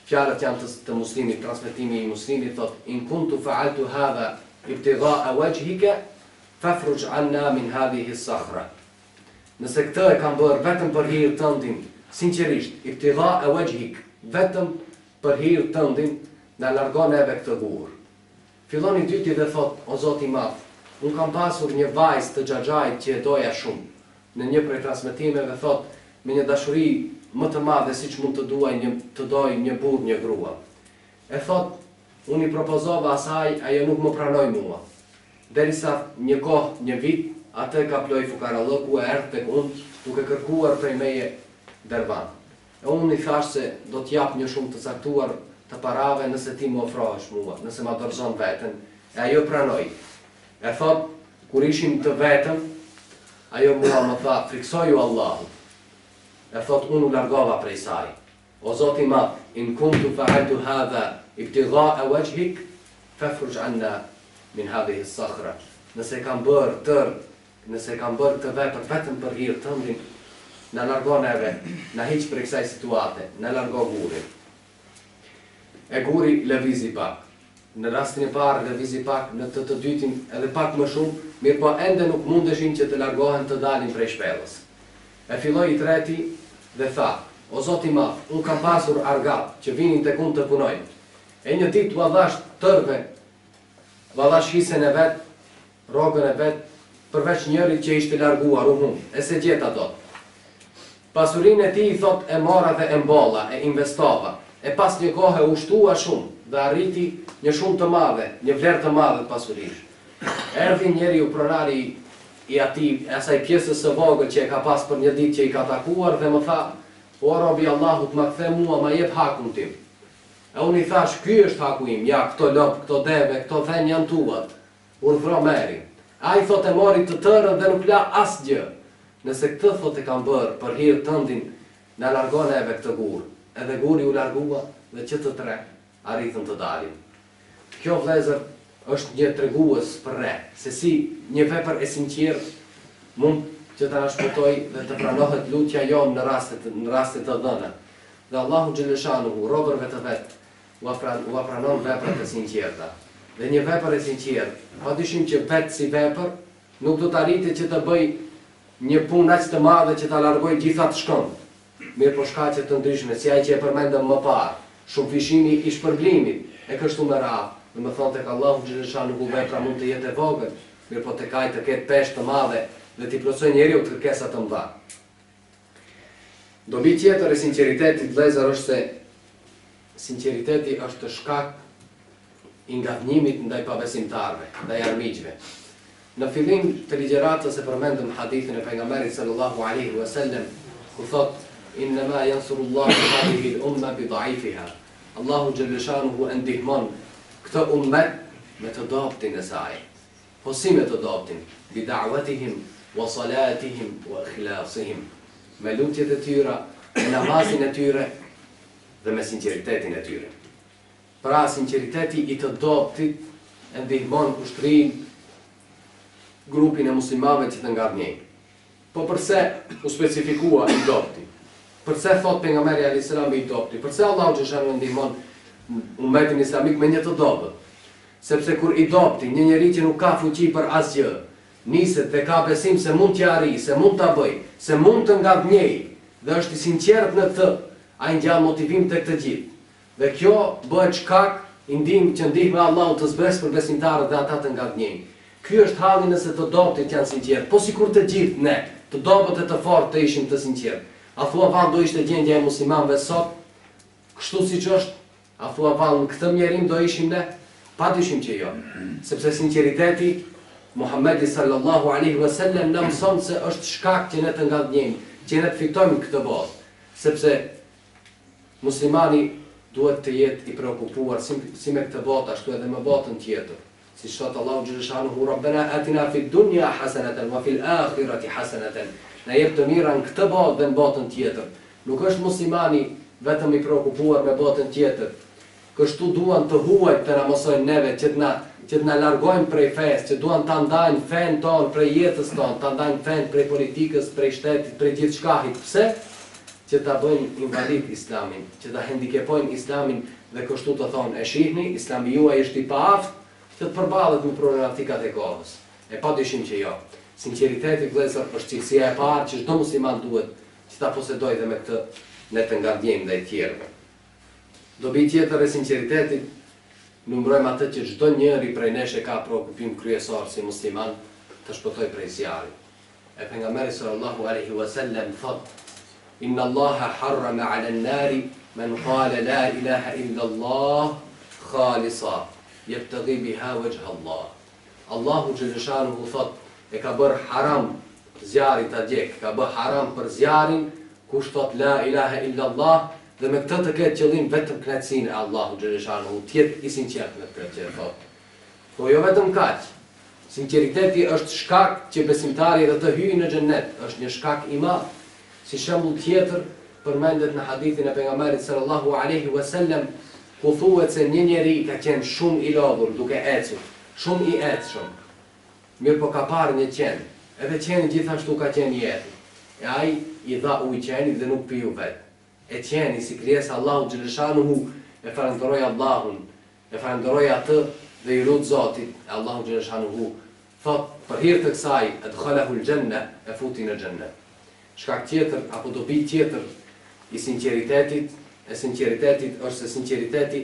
fjalët janë të Muslimit, transmetimi i Muslimit thot: "In kuntu fa'altu hadha ibtigha'a wajhika fafruj 'anna min hadhihi as-sakhra." Nëse këtë e kam bërë vetëm për hir tëndin, sinqerisht, ibtigha'a wajhik, vetëm për hir tëndin, na largon neve këtë gur. Fillon i dyti dhe thot: o Zoti i madh, unë kam pasur një vajzë të xhaxhait që e doja shumë. Në një prej transmetimeve thot: me një dashuri më të madhe siç mund të doj një burr një grua. E thot, unë i propozova asaj, ajo nuk më pranoi mua. Derisa një kohë, një vit, atë ka ploj fukarallëku e erdhi tek unë duke kërkuar prej meje dervan. E unë i thash se do t'jap një shumë të caktuar të parave nëse ti më ofrohesh mua, nëse ma dorëzon veten. E ajo pranoi. E thot, kur ishim të vetëm, ajo mua më tha, friksoju Allahut. E thot, unë u largova prej saj. O Zoti i madh, in kuntu fa'altu hadha ibtigha'a wajhik fafruj 'anna min hadhihi as-sakhra. Nëse kam bërë këtë vepër vetëm për hir tëndin, na largo neve, na hiq prej kësaj situate, na largo gurin. E guri lëvizi pak. Në rastin e parë lëvizi pak, në të dytin edhe pak më shumë, mirë po ende nuk mundeshin që të largohen të dalin prej shpellës. E filloi i treti dhe tha, o Zoti i madh, unë kam pasur argat që vinin tek unë të punojnë. E një ditë u dhash tërve, u dhash hisen e vet, rrogën e vet, përveç njërit që ishte larguar unë, e se gjeta dot. Pasurinë e tij thot e mora dhe e mbolla, e investova. E pas një kohë u shtua shumë dhe arriti një shumë të madhe, një vlerë të madhe të pasurish. Erdhi njeriu pronari i asaj pjesës së vogël që e ka pas për një ditë që i ka takuar dhe më tha, o robi Allahut, ma kthe mua, ma jep hakun tim. E unë i thash, ky është haku im, ja, këto lop, këto deve, këto dhen janë tuat. Urdhro meri. A i thot e mori të tërën dhe nuk la asgjë. nëse këtë thot e kam bërë për hir tëndin, na largon eve këtë gur. Edhe guri u largua dhe që të tre arritën të dalin. Kjo vëllezër është një tregues për re, se si një vepër e sinqertë mund që ta shpëtoj dhe të pranohet lutja jonë në raste të dhëna. Dhe Allahu xhaleshanuhu robërve të vet u pranon veprat e sinqerta. Dhe një vepër e sinqertë, padyshim që vetë si vepër nuk do të arritet që të bëj një punë aq të madhe që ta largoj gjitha të shkon. Mirë po shkaqe të ndryshme, si ai që e përmendëm më parë, shumëfishimi i shpërblimit, e kështu me radhë. Dhe më thonë tek Allahu xhaleshanuhu vepra mund të jetë e vogël, mirë po tek ai të ketë peshë të madhe dhe t'i plotësoj njeriu të kërkesa të mëdha. Dobi tjetër e sinqeritetit vëllezër është se sinqeriteti është shkak i ngadhnimit ndaj pabesimtarëve, ndaj armiqve. Në fillim të ligjëratës e përmendëm hadithin e pejgamberit sallallahu alaihi wasallam, ku thotë innama yansurullahu hadhihi al-umma bi dha'ifiha. Allahu xhaleshanuhu ndihmon këtë ummet me të dobtin e saj. Po si me të dobtin? Bi da'watihim wa salatihim wa ikhlasihim. Me lutjet e tyra, me namazin e tyre dhe me sinqeritetin e tyre. Pra sinqeriteti i të dobtit e ndihmon ushtrin grupin e muslimanëve që të ngadhnjejnë. Po përse u specifikua i dobti? Përse thot pejgamberi alayhis salam i dobti? Përse Allahu xhaleshanuhu ndihmon ummetin islamik me një të dobët? Sepse kur i dobti, një njeri që nuk ka fuqi për asgjë, niset dhe ka besim se mund t'ja arrijë, se mund ta bëj, se mund të ngadhnjejë, dhe është i sinqert në këtë, ai ngjan motivim tek të gjithë. Dhe kjo bëhet shkak i ndihmë që ndihma Allahu të zbresë për besimtarët dhe ata të ngadhnjejnë. Ky është halli nëse të dobtit janë sinqert, po sikur të gjithë ne, të dobët e të fortë të ishim të sinqert. A thua vallë do ishte gjendja e muslimanëve sot? Kështu siç është, a thua vallë në këtë mjerim do ishim ne? Padyshim që jo. Sepse sinqeriteti Muhamedi sallallahu alaihi wasallam na mëson se është shkak që ne të ngadhnjejmë, që ne të fitojmë këtë botë. Sepse muslimani duhet të jetë i preokupuar si me këtë botë, ashtu edhe me botën tjetër. Si thot Allahu xhaleshanuhu Rabbana atina fid dunya hasanatan wa fil akhirati hasanatan. Na jep të mira në këtë botë dhe në botën tjetër. Nuk është muslimani vetëm i preokupuar me botën tjetër. Kështu duan të huajt të na mësojnë neve që të na largojnë prej fesë, që duan ta ndajnë fen ton prej jetës ton, ta ndajnë fen prej politikës, prej shtetit, prej gjithçkahit. Pse? Që ta bëjnë invalid islamin, që ta hendikepojnë islamin dhe kështu të thonë, e shihni, islami juaj është i paaft, që të përballet me problematikat e kohës. E padyshim që jo. Sinqeriteti vëllezër është cilësia e parë që çdo musliman duhet që ta posedojë dhe me këtë ne të ngadhnjejmë ndaj tjerëve. Dobi tjetër e sinqeritetit, numërojmë atë që çdo njeri prej nesh e ka preokupim kryesor si musliman të shpëtojë prej zjarrit. E pejgamberi sallallahu alaihi wasallam thot: Inna Allaha harrama 'ala an-nari man qala la ilaha illa Allah khalisa yabtaghi biha wajha Allah. Allahu xhaleshanuhu thot e ka bërë haram zjarit ta djeg, ka bërë haram për zjarin kush thot la ilaha illa Allah dhe me këtë të ketë qëllim vetëm kënaqësinë e Allahu xhaleshanuhu, të jetë i sinqert me këtë që thot. Po jo vetëm kaq. Sinqeriteti është shkak që besimtari edhe të hyjë në xhennet, është një shkak i madh. Si shembull tjetër përmendet në hadithin e pejgamberit sallallahu alaihi wasallam, ku thuhet se një njeri ka qenë shumë i lodhur duke ecur, shumë i ecshëm. Mirë po ka parë një qen, edhe qeni gjithashtu ka qenë i etur. E ai i dha ujë qenit dhe nuk piu vetë. E qeni si krijesa Allahu xhaleshanuhu e falenderoi Allahun, e falenderoi atë dhe i lut Zotit, Allahu xhaleshanuhu thot për hir të kësaj adkhalahu al-janna, e futi në xhennet. Shkak tjetër apo dobi tjetër i sinqeritetit, është se sinqeriteti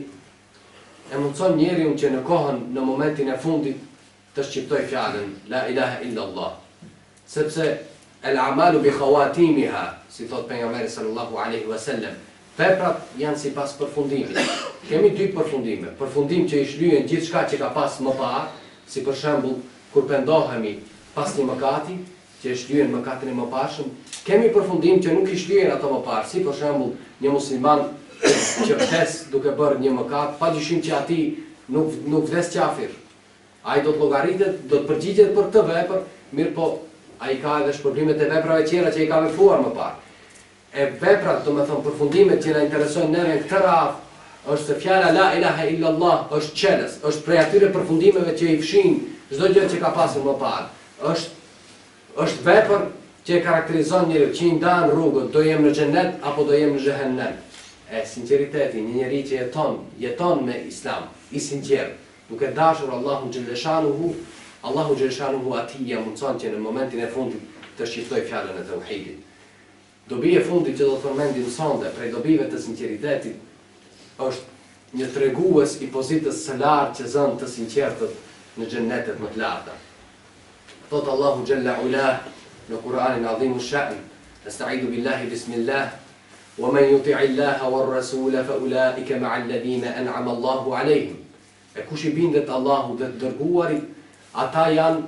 e mundson njeriu që në kohën, në momentin e fundit të shqiptoj fjalën la ilaha illa Allah. Sepse el-amalu bi khawatimiha, si thot pejgamberi sallallahu alaihi wasallam, veprat janë sipas përfundimit. Kemi dy përfundime. Përfundim që i shlyen gjithçka që ka pas më parë, si për shembull kur pendohemi pas një mëkati, që e shlyen mëkatin e mëparshëm. Kemi përfundim që nuk i shlyen ato më parë, si për shembull një musliman që vdes duke bërë një mëkat, padyshim që ati nuk vdes qafir. Ai do të llogaritet, do të përgjigjet për këtë vepër, mirë po ai ka edhe shpërblimet e veprave tjera që i ka vepruar më parë. E veprat, do me thonë, përfundimet që na interesojnë neve në këtë radhë, është se fjala la ilaha illallah është qeles, është prej atyre përfundimeve që i fshin çdo gjë që ka pasur më parë. Është vepër që e karakterizon njeriu, që i ndan rrugën, do jem në xhenet apo do jem në xhehenem. E sinqeriteti, një njeri që jeton me islam, i sinqert, duke dashur Allahu xhaleshanuhu atij ja mundson që në momentin e fundit të shqiftoj fjalën e tauhidit. Dobi e fundit që do të përmendim sonde, prej dobive të sinqeritetit, është një tregues i pozitës së lartë që zën të sinqertët në xhennetet më të larta. Thot Allahu xhalla ula në Kur'anin Adhimu Sha'n, Nasta'idhu billahi bismillah, wa man yuti'i Allaha war rasula fa ulaika ma'a alladhina an'ama Allahu 'alayhim. E kush i bindet Allahu dhe të dërguarit, ata janë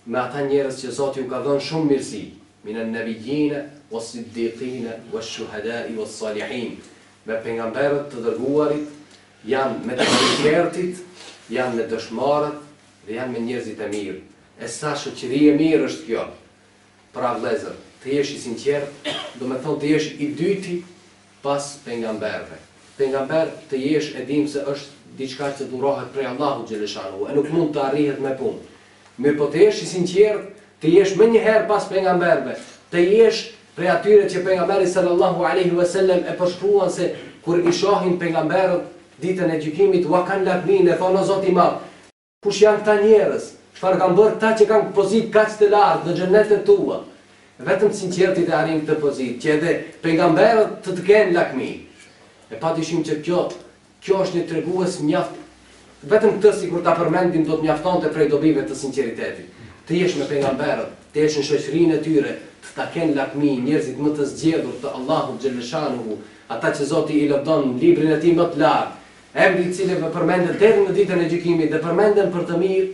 me ata njerëz që Zoti ju ka dhënë shumë mirësi, minan nabiyyin was-siddiqin wash-shuhada'i was-salihin. Me pejgamberët të dërguarit, janë me të sinqertit, janë me dëshmarët dhe janë me njerëzit e mirë. E sa shoqëri e mirë është kjo. Pra vëllezër, të jesh i sinqert, do me thonë të jesh i dyti pas pejgamberëve. Pejgamber të jesh e dim se është diçka që durohet prej Allahu xhaleshanuhu, e nuk mund të arrihet me punë. Mirë po të jesh i sinqert, të jesh më njëherë pas pejgamberëve, të jesh prej atyre që pejgamberi sallallahu alaihi wasallam e përshkruan se kur i shohin pejgamberët ditën e gjykimit, wa kanë lakmin, e thonë o Zoti i Madh, kush janë këta njerëz? Çfarë kanë bërë ta që kanë pozitë kaq të lartë në xhenetet tua? Vetëm sinqertit e arrin këtë pozitë, që edhe pejgamberët të kenë lakmi. E padyshim që kjo është një tregues mjaft. Vetëm këtë sikur ta përmendim do të mjaftonte prej dobive të sinqeritetit. Të jesh me pejgamberët, të jesh në shoqërinë e tyre, të ta kenë lakmi njerëzit më të zgjedhur të Allahut xhaleshanuhu, ata që Zoti i lëvdon në librin e tij më të lartë, emri i cilit përmendet deri në ditën e gjykimit dhe përmenden për të mirë,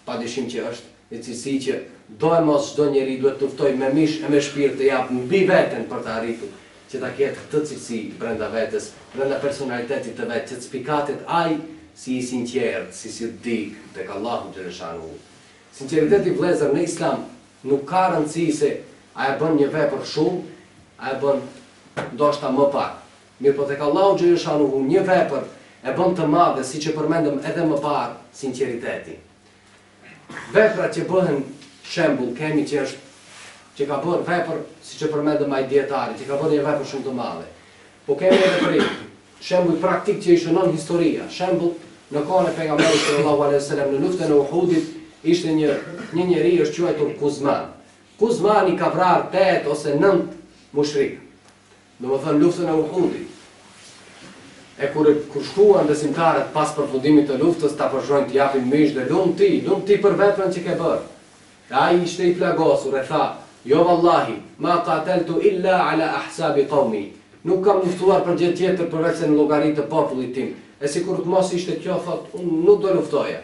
padyshim që është një cilësi që do e mos çdo njeri duhet të luftoj me mish e me shpirt të jap mbi veten për të arritur që ta ketë këtë cilësi brenda vetes, brenda personalitetit të vet, që të spikatet ai si i sinqert, si siddiq tek Allahu xhaleshanuhu. Sinqeriteti vëllezër në Islam nuk ka rëndësi se a e bën një vepër shumë, a e bën ndoshta më pak. Mirë po tek Allahu xhaleshanuhu një vepër e bën të madhe, siç e përmendëm edhe më parë, sinqeriteti. Veprat që bëhen shembull, kemi që ka bërë vepër, siç e përmendëm ai dietari, që ka bërë një vepër shumë të madhe. Po kemi edhe për shembull praktik që i shënon historia. Shembull, në kohën e pejgamberit sallallahu alaihi wasallam në luftën e Uhudit, ishte një njeri është quajtur Kuzman. Kuzmani ka vrarë 8 ose 9 mushrikë. Domethënë luftën e Uhudit. E kur shkuan besimtarët pas përfundimit të luftës, ta përshojnë të japin mish dhe lum ti për veprën që ke bërë. E ai ishte i plagosur e tha, jo vallahi, ma qateltu illa ala ahsabi qawmi. Nuk kam luftuar për gjë tjetër përveç se në llogaritë të popullit tim. E sikur të mos ishte kjo, thot, unë nuk do luftoja.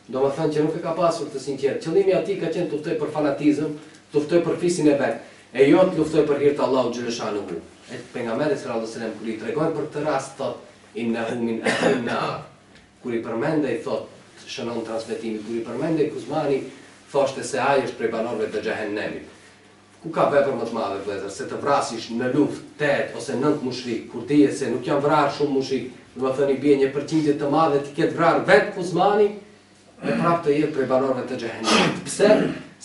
Domethënë që nuk e ka pasur të sinqert. Qëllimi i atij ka qenë të luftoj për fanatizëm, të luftoj për fisin e vet, e jo të luftoj për hir të Allahut xhaleshanuhu. E pejgamberi sallallahu alajhi wasallam kur i tregojnë për këtë rast, thot, innahu min ahli an-nar. Kur i përmendej thot, shënon transmetimi, kur i përmendej Kuzmani, thoshte se ai është prej banorëve të xhehenemit. Ku ka vepër më të madhe vëllezër, se të vrasish në luftë 8 ose 9 mushrik, kur dihet se nuk janë vrarë shumë mushrik, do të thënë i bie një përqindje të madhe të ketë vrarë vetë Kuzmani, e prapë të jetë prej banorëve të xhehenemit. Pse?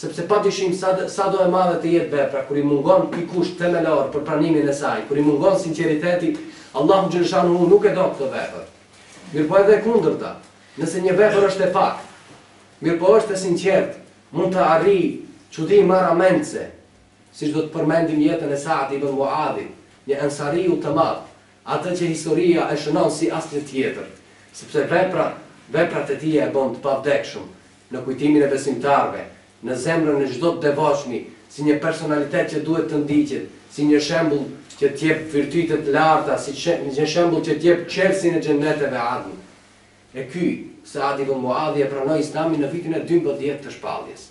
Sepse padyshim sa do e madhe të jetë vepra, kur i mungon kusht themelor për pranimin e saj, kur i mungon sinqeriteti, Allahu xhaleshanuhu nuk e do këtë vepër. Mirë po edhe kundërta, nëse një vepër është e fakt, mirë po është e sinqert, mund të arrijë çudi marramendse, siç do të përmendim jetën e Sa'd ibn Mu'adhit, një ansariu të madh, atë që historia e shënon si asnjë tjetër, sepse veprat e tij e bën të pavdekshëm në kujtimin e besimtarëve, në zemrën e çdo të devotshmi, si një personalitet që duhet të ndiqet, si një shembull që të jep virtyte të larta, si një shembull që të jep qelsin e xheneteve adn. E ky Sa'd ibn Mu'adhi e pranoi Islamin në vitin e 12 të shpalljes,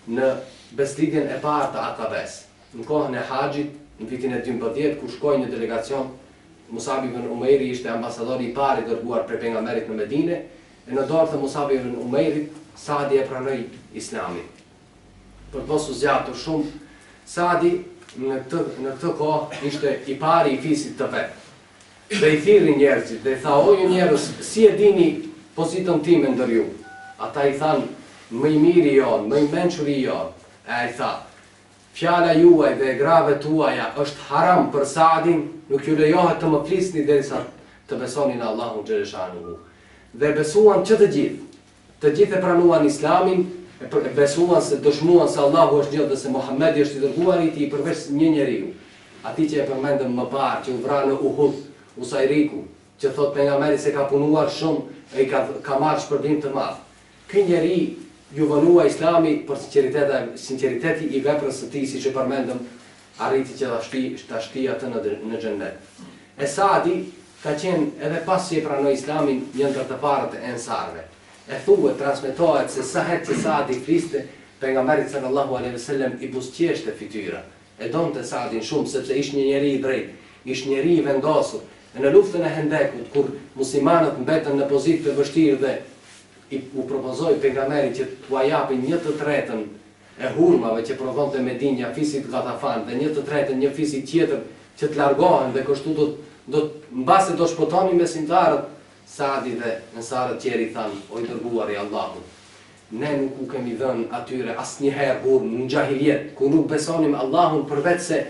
në beslidhjen e parë të Akabes. Në kohën e haxhit, në vitin e 12, ku shkoi një delegacion, Musab ibn Umairi ishte ambasadori i parë i dërguar prej pejgamberit në Medinë, e në dorë të Musab ibn Umairit, Sa'di e pranoi Islamin. për të mos u zgjatur shumë, Saadi në këtë kohë ishte i pari i fisit të vet. Dhe i thirri njerëzit, dhe i tha, o ju njerëz, si e dini pozitën time ndër ju? Ata i thanë, më i miri jonë, më i mençuri jonë. E i tha, fjala juaj dhe grave tuaja është haram për Saadin, nuk ju lejohet të më flisni derisa të besoni në Allahun xhaleshanuhu. Dhe besuan që të gjithë e pranuan Islamin, e besuan se dëshmuan se Allahu është një dhe se Muhamedi është i dërguari i tij përveç një njeriu. Atij që e përmendëm më parë, që u vra në Uhud, Usajriku, që thot pejgamberi se ka punuar shumë e ka marrë shpërblim të madh. Ky njeri ju vënua Islami për sinqeriteti i veprës së tij, siç e përmendëm, arriti që ta shti atë në xhennet. E Saadi ka qenë edhe pasi e pranoi Islamin një ndër të parët e ensarve. E thuhet, transmetohet se sa herë që Saadi fliste, pejgamberit sallallahu alaihi wasallam i buzëqeshte fytyra. E donte Saadin shumë sepse ishte një njeri i drejtë, ishte njeri i vendosur. E në luftën e Hendekut, kur muslimanët mbetën në pozitë të vështirë dhe u propozoi pejgamberit që t'ua japin 1/3 e hurmave që provonte Medinja fisit Ghatafan dhe 1/3 një fisit tjetër që të largohen dhe kështu mbase do shpotonin besimtarët, Saadi dhe ensarët tjerë i thanë, o i dërguari i Allahut, ne nuk u kemi dhënë atyre asnjëherë hurmë në xahiljet, ku nuk besonim Allahun përveç se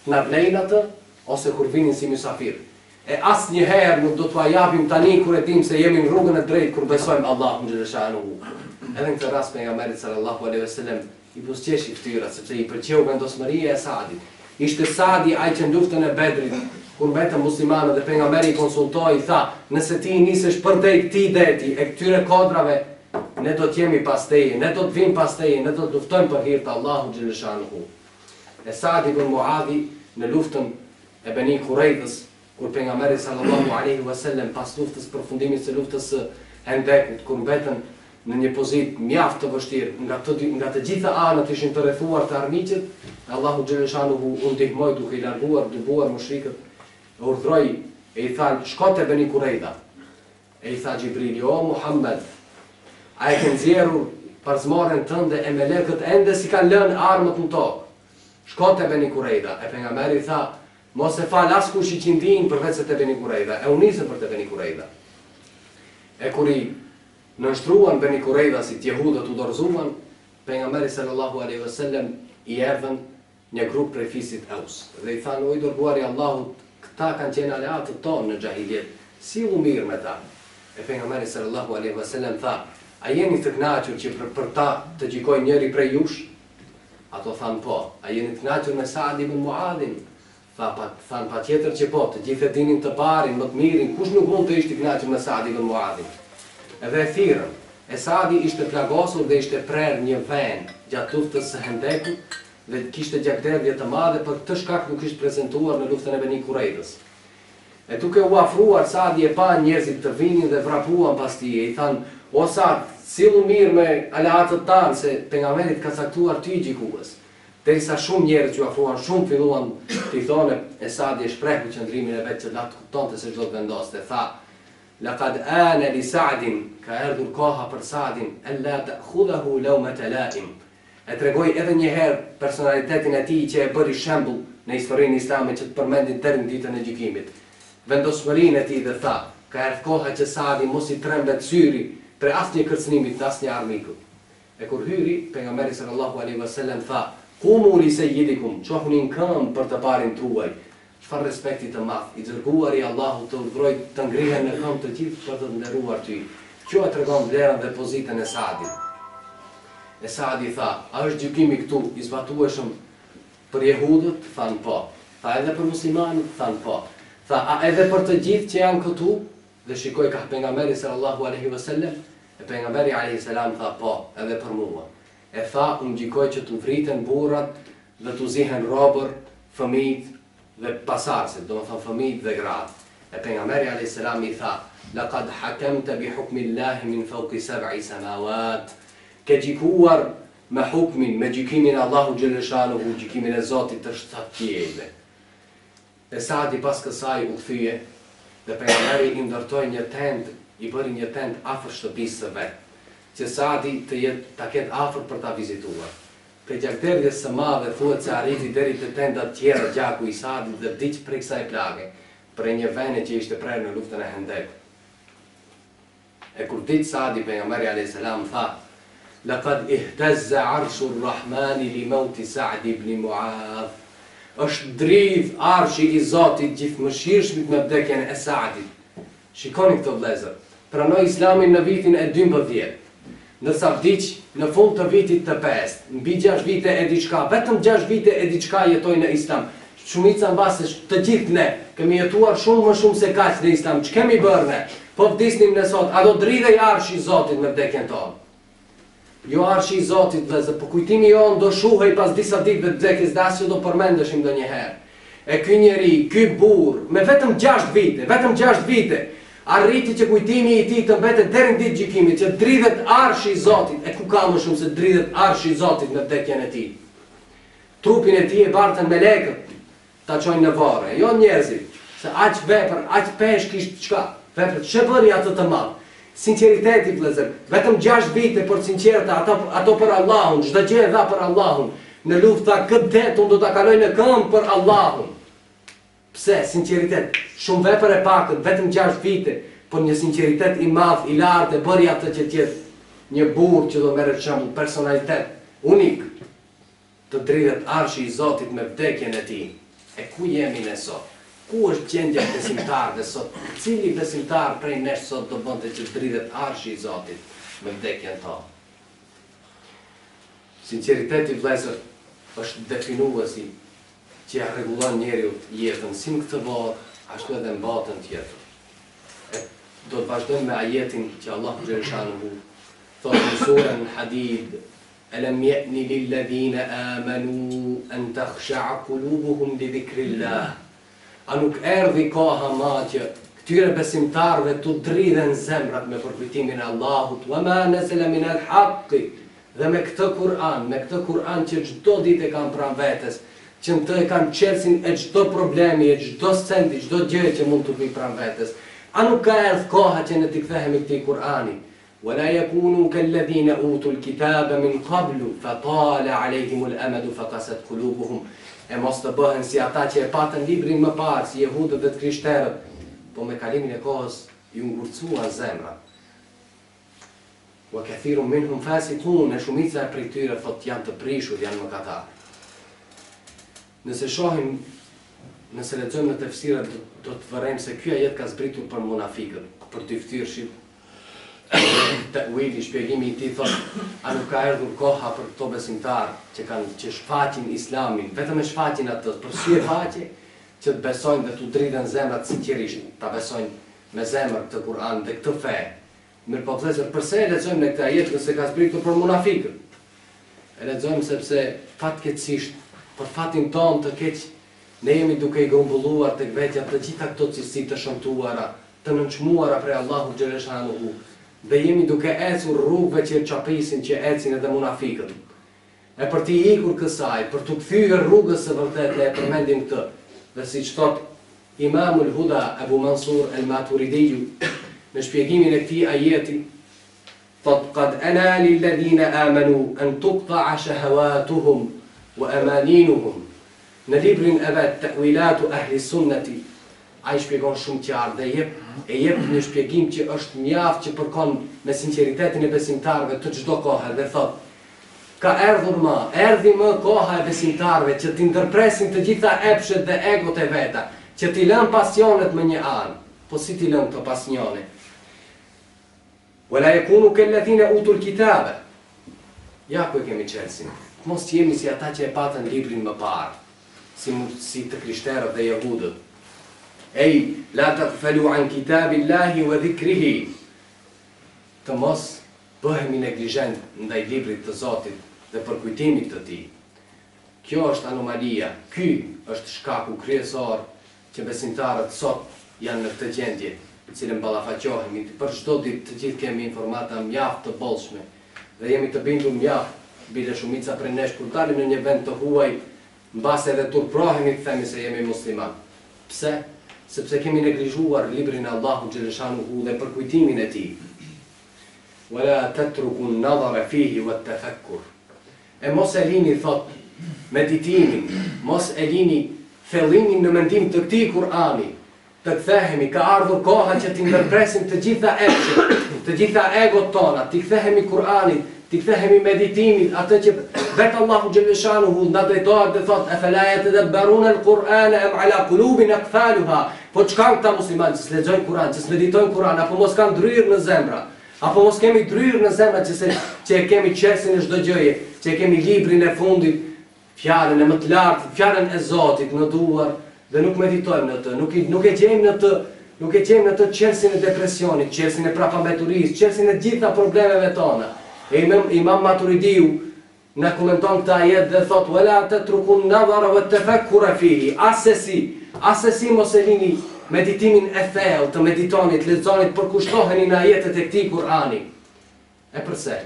na vlejnë atë ose kur vinin si mysafir. E asnjëherë nuk do t'ua japim tani kur e dim se jemi në rrugën e drejtë kur besojmë Allahun xhaleshanuhu. Edhe në këtë rast pejgamberi sallallahu alaihi wasallam i buzëqeshi fytyrat sepse i pëlqeu vendosmëria e Saadit. Ishte Saadi ai që në luftën e Bedrit, kur mbetën muslimanët dhe pejgamberi i konsultoi, tha, nëse ti nisesh përdej këtij deti e këtyre kodrave, ne do t'jemi pas teje, ne do t'vim pas teje, ne do t'luftojmë për hir të Allahut xhaleshanuhu. E Saadi ibn Muadhi në luftën e Beni Kurejtës, kur pejgamberi sallallahu alaihi wasallam pas luftës përfundimit së luftës së Hendekut, kur mbetën në një pozitë mjaft të vështirë, nga të gjitha anët ishin të rrethuar të armiqët, Allahu xhaleshanuhu u ndihmoi duke i larguar mushrikët, e urdhroi e i tha, shko te Beni Kurejda. E i tha Gjibrili, o Muhammed, a e ke nxjerrur përzmarrjen tënde e melekët ende si kanë lënë armët në tokë. Shko te Beni Kurejda. E pejgamberi tha, mos e fal askush i qindin përveç se te Beni Kurejda. E u nisën për te Beni Kurejda. E kur i nënshtruan Beni Kurejda si jehudët u dorëzuan, pejgamberi sallallahu alaihi wasallam i erdhën një grup prej fisit Aus. Dhe i thanë, o i dërguari Allahut, këta kanë qenë aleatët tonë në xahiljet. Si u mirë me ta? E pejgamberi sallallahu alaihi wasallam tha, a jeni të kënaqur që për ta të gjykoj njëri prej jush? Ato thanë po. A jeni të kënaqur me Saadi ibn Muadhin? Thanë patjetër që po, të gjithë e dinin të parin, më të mirin, kush nuk mund të ishte i kënaqur me Saadi ibn Muadhin? Edhe e thirrën. E Saadi ishte plagosur dhe ishte prerë një vend gjatë luftës së Hendekut dhe kishte gjakderdhje të madhe, për këtë shkak nuk ishte prezantuar në luftën e Beni Kurejtës. E duke u afruar Saadi e pa njerëzit të vinin dhe vrapuan pas tij, i thanë, o Saad, sillu mirë me aleatët tanë se pejgamberit ka caktuar ty gjikues. Derisa shumë njerëz që u afruan, shumë filluan t'i thonë, e Saadi e shprehu qëndrimin e vet që la të kuptonte se çdo të vendoste, tha, laqad ana li Sa'din, ka erdhur koha për Saadin, alla ta'khudhahu lawmat la'im. E tregoi edhe një herë personalitetin e tij që e bëri shembull në historinë islame që të përmendin deri në ditën e gjykimit. Vendosmërinë e tij dhe tha, ka erdhur koha që Saadi mos i trembet syri për asnjë kërcënimi të asnjë armiku. E kur hyri, pejgamberi sallallahu alaihi wasallam tha, "Qumu li sayyidikum", çohuni në këmbë për të parin tuaj. Çfarë respekti të madh, i dërguari i Allahut të urdhroi të ngrihen në këmbë të gjithë për të nderuar ty. Kjo e tregon vlerën dhe pozitën e Saadit. E Saadi tha, a është gjykimi këtu i zbatueshëm për jehudët? Thanë po. Tha edhe për muslimanët? Thanë po. Tha, a edhe për të gjithë që janë këtu? Dhe shikoj ka pejgamberi sallallahu alaihi wasallam, e pejgamberi alaihi salam tha po, edhe për mua. E tha, unë gjykoj që t'u vriten burrat dhe t'u zihen robër, fëmijët dhe pasardhësit, do të thonë fëmijët dhe gratë. E pejgamberi alaihi salam i tha, laqad hakamta bi hukmillahi min fawqi sab'i samawat. Ke gjikuar me hukmin, me gjykimin Allahu xhaleshanuhu, gjykimin e Zotit të 7 qiejve. E Saadi pas kësaj u kthye dhe pejgamberi i ndërtoi një tent, i bëri një tent afër shtëpisë së vet, që Saadi ta ketë afër për ta vizituar. Për gjakderdhjes së madhe thuhet se arriti deri te tendat tjera gjaku i Saadit dhe vdiq prej kësaj plage, prej një vene që ishte prerë në luftën e Hendek. E kur vdiq Saadi, pejgamberi alayhis salam tha: "Laqad ihtazza arshu ar-Rahmani li mauti Sa'd ibn Mu'adh." Është dridh arshi i Zotit gjithëmëshirshmit me vdekjen e Saadit. Shikoni këtë vëllezër. Pranoi Islamin në vitin e 12. Ndërsa vdiq në fund të vitit të 5, mbi 6 vite e diçka, vetëm 6 vite e diçka jetoi në Islam. Shumica mbase të gjithë ne kemi jetuar shumë më shumë se kaq në Islam. Ç'kemi bërë ne? Po vdisnim ne sot, a do dridhej arshi i Zotit me vdekjen tonë? Jo arshi i Zotit, vëllezër, po kujtimi jonë do shuhej pas disa ditëve të vdekjes, dasë që do përmendeshim ndonjëherë. E ky njeri, ky burr, me vetëm 6 vite, arriti që kujtimi i tij të mbetet deri në ditë gjykimit, që dridhet arshi i Zotit, e ku ka më shumë se dridhet arshi i Zotit në vdekjen e tij. Trupin e tij e bartën melekët, ta çojnë në varre, jo njerëzit, se aq vepër, aq pesh kishte çka, vepër ç'e bëri atë të madh. Sinqeriteti, vëllezër, vetëm 6 vite për sinqerta, ato për Allahun, çdo gjë e dha për Allahun. Në luftë tha, këtë det unë do ta kaloj në këmbë për Allahun. Pse? Sinqeritet. Shumë vepër e pakët, vetëm 6 vite, por një sinqeritet i madh, i lartë, e bëri atë që tjetë një burr që do merret shembull, personalitet unik, të dridhet arshi i Zotit me vdekjen e tij. E ku jemi ne sot? Ku është gjendja e besimtarëve sot? Cili besimtar prej nesh sot do bënte që dridhet arshi i Zotit me vdekjen tonë? Sinqeriteti, vëllezër, është definuesi që ja rregullon njeriu jetën, si në këtë botë, ashtu edhe në botën tjetër. Do të vazhdojmë me ajetin që Allahu xhelalu shanuhu thotë në surën Hadid: "Alam ya'ni lilladhina amanu an takhsha'a qulubuhum li dhikrillah." A nuk erdhi koha ma që këtyre besimtarëve të dridhen zemrat me përkujtimin e Allahut, wa ma nazala min al-haqqi, dhe me këtë Kur'an që çdo ditë e kanë pranë vetes, që në të e kanë qelsin e çdo problemi, e çdo sendi, çdo gjë që mund të vi pranë vetes. A nuk ka erdhur koha që ne të kthehemi këtij Kur'ani? ولا يكونوا كالذين أوتوا الكتاب من قبل فطال عليهم الأمد فقست قلوبهم. E mos të bëhen si ata që e patën librin më parë, si jehudët dhe të krishterët, po me kalimin e kohës ju ngurcuan zemrat. Wa kathirun minhum fasiqun, e shumica prej tyre thotë janë të prishur, janë mëkatarë. Nëse lexojmë në tefsire, do të vërejmë se ky ajet ka zbritur për munafikët, për dy ftyrshit. Ta'wili, shpjegimi i tij thotë, a nuk ka erdhur koha për këto besimtarë që shfaqin Islamin, vetëm e shfaqin atë, për sy e faqe, që të besojnë dhe të dridhen zemrat sinqerisht, ta besojnë me zemër këtë Kur'an dhe këtë fe. Mirë po vëllezër, pse e lexojmë në këtë ajet nëse ka zbritur për munafikët? E lexojmë sepse fatkeqësisht, për fatin tonë të keq, ne jemi duke i grumbulluar tek vetja të gjitha këto cilësi të shëmtuara, të nënçmuara prej Allahu xhelalu shanuhu, dhe jemi duke ecur rrugëve që qapisin, që ecin edhe munafikët. E për t'i ikur kësaj, për t'u kthyer rrugës së vërtetë, e përmendim këtë. Dhe siç thot Imamul Huda Abu Mansur al-Maturidi në shpjegimin e këtij ajeti, thot: "Qad ana lilladhina amanu an tuqta'a shahawatuhum wa amaninuhum." Në librin e vet Ta'wilatu Ahli Sunnati, ai shpjegon shumë qartë dhe jep një shpjegim që është mjaft që përkon me sinqeritetin e besimtarëve të çdo kohe dhe thot: ka erdhi më koha e besimtarëve që t'i ndërpresin të gjitha epshet dhe egot e veta, që t'i lën pasionet më një anë. Po si t'i lën këto pasione? Wala yakunu kalladhina utul kitaba. Ja ku e kemi çelsin. Mos jemi si ata që e patën librin më parë, si të krishterët dhe jehudët. Ej, la taghfalu an kitabillahi wa dhikrihi. Të mos bëhemi neglizhent ndaj librit të Zotit dhe përkujtimit të tij. Kjo është anomalia, ky është shkaku kryesor që besimtarët sot janë në këtë gjendje, në cilën ballafaqohemi. Për çdo ditë të gjithë kemi informata mjaft të bollshme dhe jemi të bindur mjaft, bile shumica prej nesh kur dalim në një vend të huaj, mbas edhe turprohemi të themi se jemi musliman. Pse? Sepse kemi neglizhuar librin e Allahu xhelalu shanuhu dhe përkujtimin e tij. Wala tatruku an-nadhara fihi wat-tafakkur. e mos e lini, thot, meditimin, mos e lini fillimin në mendim të këtij Kur'ani, të kthehemi, ka ardhur koha që t'i ndërpresim të gjitha epshet, të gjitha egot tona, t'i kthehemi Kur'anit, t'i kthehemi meditimit, atë që vetë Allahu Gjellëshanuhu nda drejtohet dhe thot, e felajet e dhe barun e l'Kur'an e m'ala kulubin e këthaluha, po që kanë këta musliman që s'lexojnë Kur'an, që s'meditojnë Kur'an, apo mos kanë dryrë në zemra, apo mos kemi dryrë në zemra që e kemi qesin e çdo gjëje, që e kemi librin e fundit, fjalën e më të lartë, fjalën e Zotit në duar, dhe nuk meditojmë në të, nuk e gjejmë në të qelsin e depresionit, qelsin e prapambeturisë, qelsin e gjitha problemeve tona. E Imam Maturidiu në komenton këta ajet dhe thot, "Wala tatrukun nadhara wa tafakkura fihi", asesi mos e lini meditimin e thellë, të meditonit, lexonit, përkushtoheni në ajetet e këtij Kur'ani. E përse?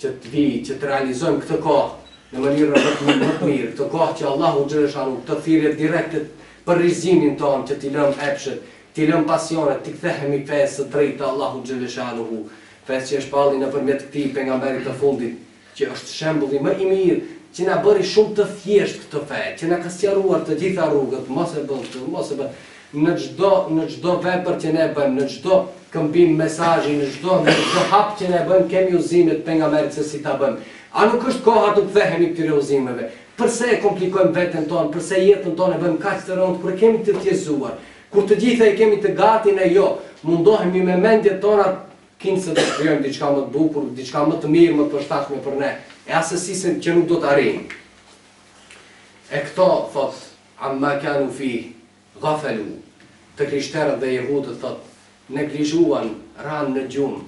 Që të vi, që të realizojmë këtë kohë në mënyrë më të mirë, këtë kohë që Allahu Gjellëshanu, këtë thirrje direkte për rizimin tonë, që t'i lëm epshet, t'i lëm pasionet, t'i kthehemi fesë së drejtë Allahu Gjellëshanuhu, fesë që është palli nëpërmjet këtij pejgamberit të fundit, që është shembulli më i mirë, që na bëri shumë të thjesht këtë fe, që na ka sqaruar të gjitha rrugët, mos e bën, në çdo vepër që ne bëjmë, në çdo këmbim mesazhi, në çdo hap që ne bëjmë, kemi uzimet pejgamberit se si ta bëjmë. A nuk është koha të kthehemi këtyre uzimeve? Përse e komplikojmë veten tonë, përse jetën tonë e bëjmë kaq të rëndë, kur kemi të tjezuar, kur të gjitha e kemi të gati ne jo, mundohemi me mendjet tona kinse të shkrijojmë diçka më të bukur, diçka më të mirë, më të përshtatshme për ne, e asësisë që nuk do të arrijmë. E këto, thot, amma kanu fi, ghafalu, të krishterët dhe jehudët, thot, neglizhuan, ranë në gjumë,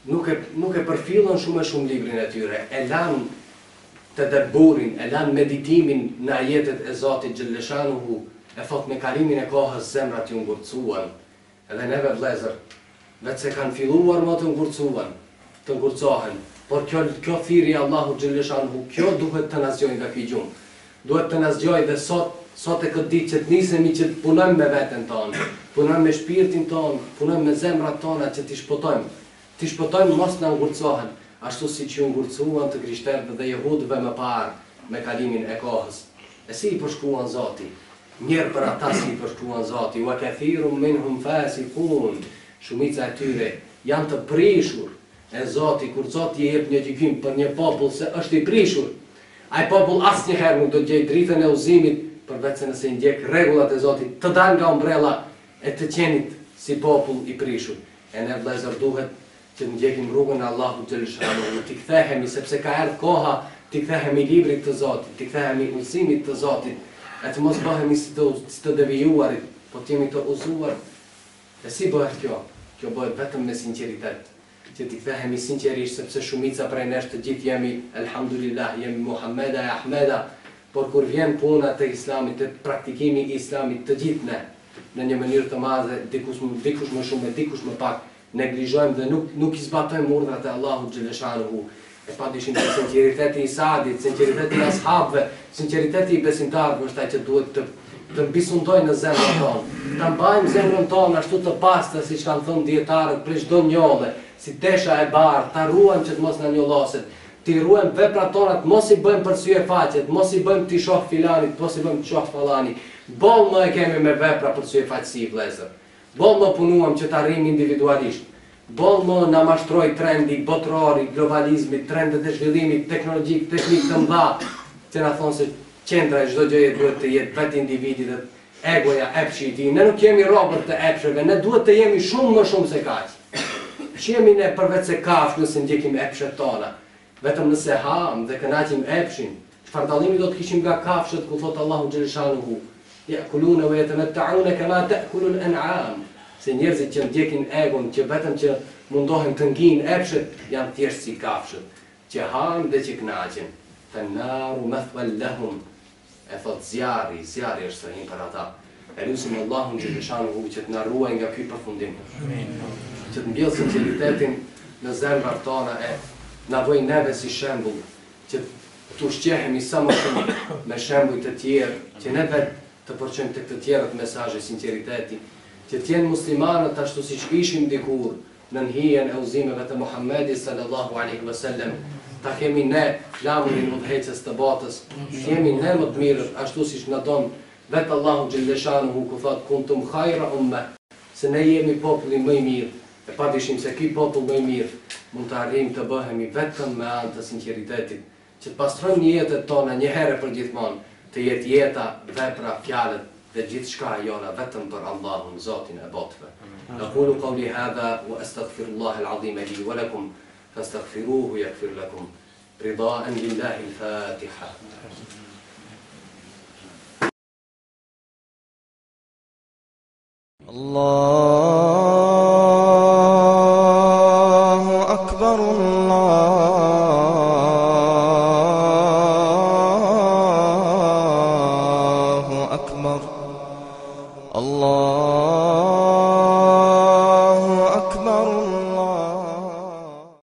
nuk e përfillon shumë librin e tyre, e lanë të debburin, e lanë meditimin në ajetet e Zotit Gjellëshanuhu, e thot me kalimin e kohës zemrat ju ngurcuan, edhe neve vlezër, vetë se kanë filluar më të ngurcohen, por kjo thirrje Allahu Gjellëshanuhu, kjo duhet të na zgjojë nga ky gjumë, duhet të na zgjojë dhe sot e këtë ditë që të nisemi që të punojmë me veten tonë, punojmë me shpirtin tonë, punojmë me zemrat tona që t'i shpëtojmë mos na ngurcohen, ashtu si që ngurcuan të krishterëve dhe jehudëve më parë me kalimin e kohës. E si i përshkruan Zoti? Njërë për ata si i përshkruan Zoti, wa kathirun minhum fasiqun, shumica e tyre janë të prishur e Zoti, kur Zoti jep një gjykim për një popull se është i prishur, ai popull asnjëherë nuk do të gjejë dritën e udhëzimit, përveç se nëse i ndjek rregullat e Zotit, të dalë nga umbrella e të qenit si popull i prishur. E ne vëllezër duhet që të ndjekim rrugën e Allahut Gjellëshanuhu, t'i kthehemi sepse ka erdhur koha, t'i kthehemi librit të Zotit, t'i kthehemi udhëzimit të Zotit, e të mos bëhemi si të devijuarit, po t'jemi të udhëzuar. E si bëhet kjo? Kjo bëhet vetëm me sinqeritet, që t'i kthehemi sinqerisht, sepse shumica prej nesh të gjithë jemi, elhamdulillah, jemi Muhammeda e Ahmeda, por kur vjen puna të islamit, të praktikimi i islamit të gjithë ne, në një mënyrë të madhe, dikush më shumë e dikush më pak, neglizhojmë dhe nuk i zbatojmë urdhrat e Allahut Gjellëshanuhu. E padyshim se sinqeriteti i Saadit, sinqeriteti i ashabëve, sinqeriteti i besimtarëve është ai që duhet të mbisundojë në zemrën tonë. Ta mbajmë zemrën tonë ashtu të pastër, siç kanë thënë dietarët, prej çdo njolle, si tesha e bardhë, ta ruajmë që të mos na njolloset, t'i ruajmë veprat tona, të mos i bëjmë për sy e faqet, mos i bëjmë ti shoh filanit, mos i bëjmë ti shoh fallani. Boll më e kemi me vepra për sy e faqësi, vëllezër. Boll më punuam që të arrijmë individualisht. Boll më na mashtroi trendi botrori, globalizmit, trendet e zhvillimit teknologjik, teknik të mëdha, që na thonë se qendra e çdo gjëje duhet të jetë vetë individi dhe egoja, epshi i tij. Ne nuk jemi robër të epsheve, ne duhet të jemi shumë më shumë se kaq. Ç'jemi ne përveç se kafsh nëse ndjekim epshet tona, vetëm nëse ham dhe kënaqim epshin. Çfarë dallimi do të kishim nga kafshët ku thot Allahu Gjellëshanuhu? Ya'kuluna wa yatamatta'una kama ta'kulu al-an'am. Se njerëzit që ndjekin egon, që vetëm që mundohen të nginë epshet, janë thjesht si kafshët, që hanë dhe që kënaqen. Fan-naru mathwan lahum. E thot zjarri është sërin për ata. E lutim Allahun Gjellëshanuhu që të na ruaj nga ky përfundim. Që të mbjellë sinqeritetin në zemrat tona e na bëj neve si shembull, që të ushqehemi sa më shumë me shembuj të tjerë, që ne vetë të përçojmë tek të tjerët mesazhe sinqeriteti, që të jenë muslimanët ashtu siç ishim dikur, në hijen e udhëzimeve të Muhamedit sallallahu alaihi wasallam, ta kemi ne flamurin udhëheqës të botës, jemi ne më të mirë ashtu siç na don vetë Allahu xhelleshanuhu ku thot kuntum khayra umma, se ne jemi populli më i mirë. E padyshim se ky popull më i mirë mund të arrijmë të bëhemi vetëm me anë të sinqeritetit, që të pastrojmë jetët tona një herë për gjithmonë, të jetë jeta, vepra, fjalët dhe gjithçka jona vetëm për Allahun, Zotin e botëve. Aqulu qawli hadha wa astaghfirullaha al-azim li wa lakum fastaghfiruhu yaghfir lakum. Ridaan lillahi al-Fatiha. الله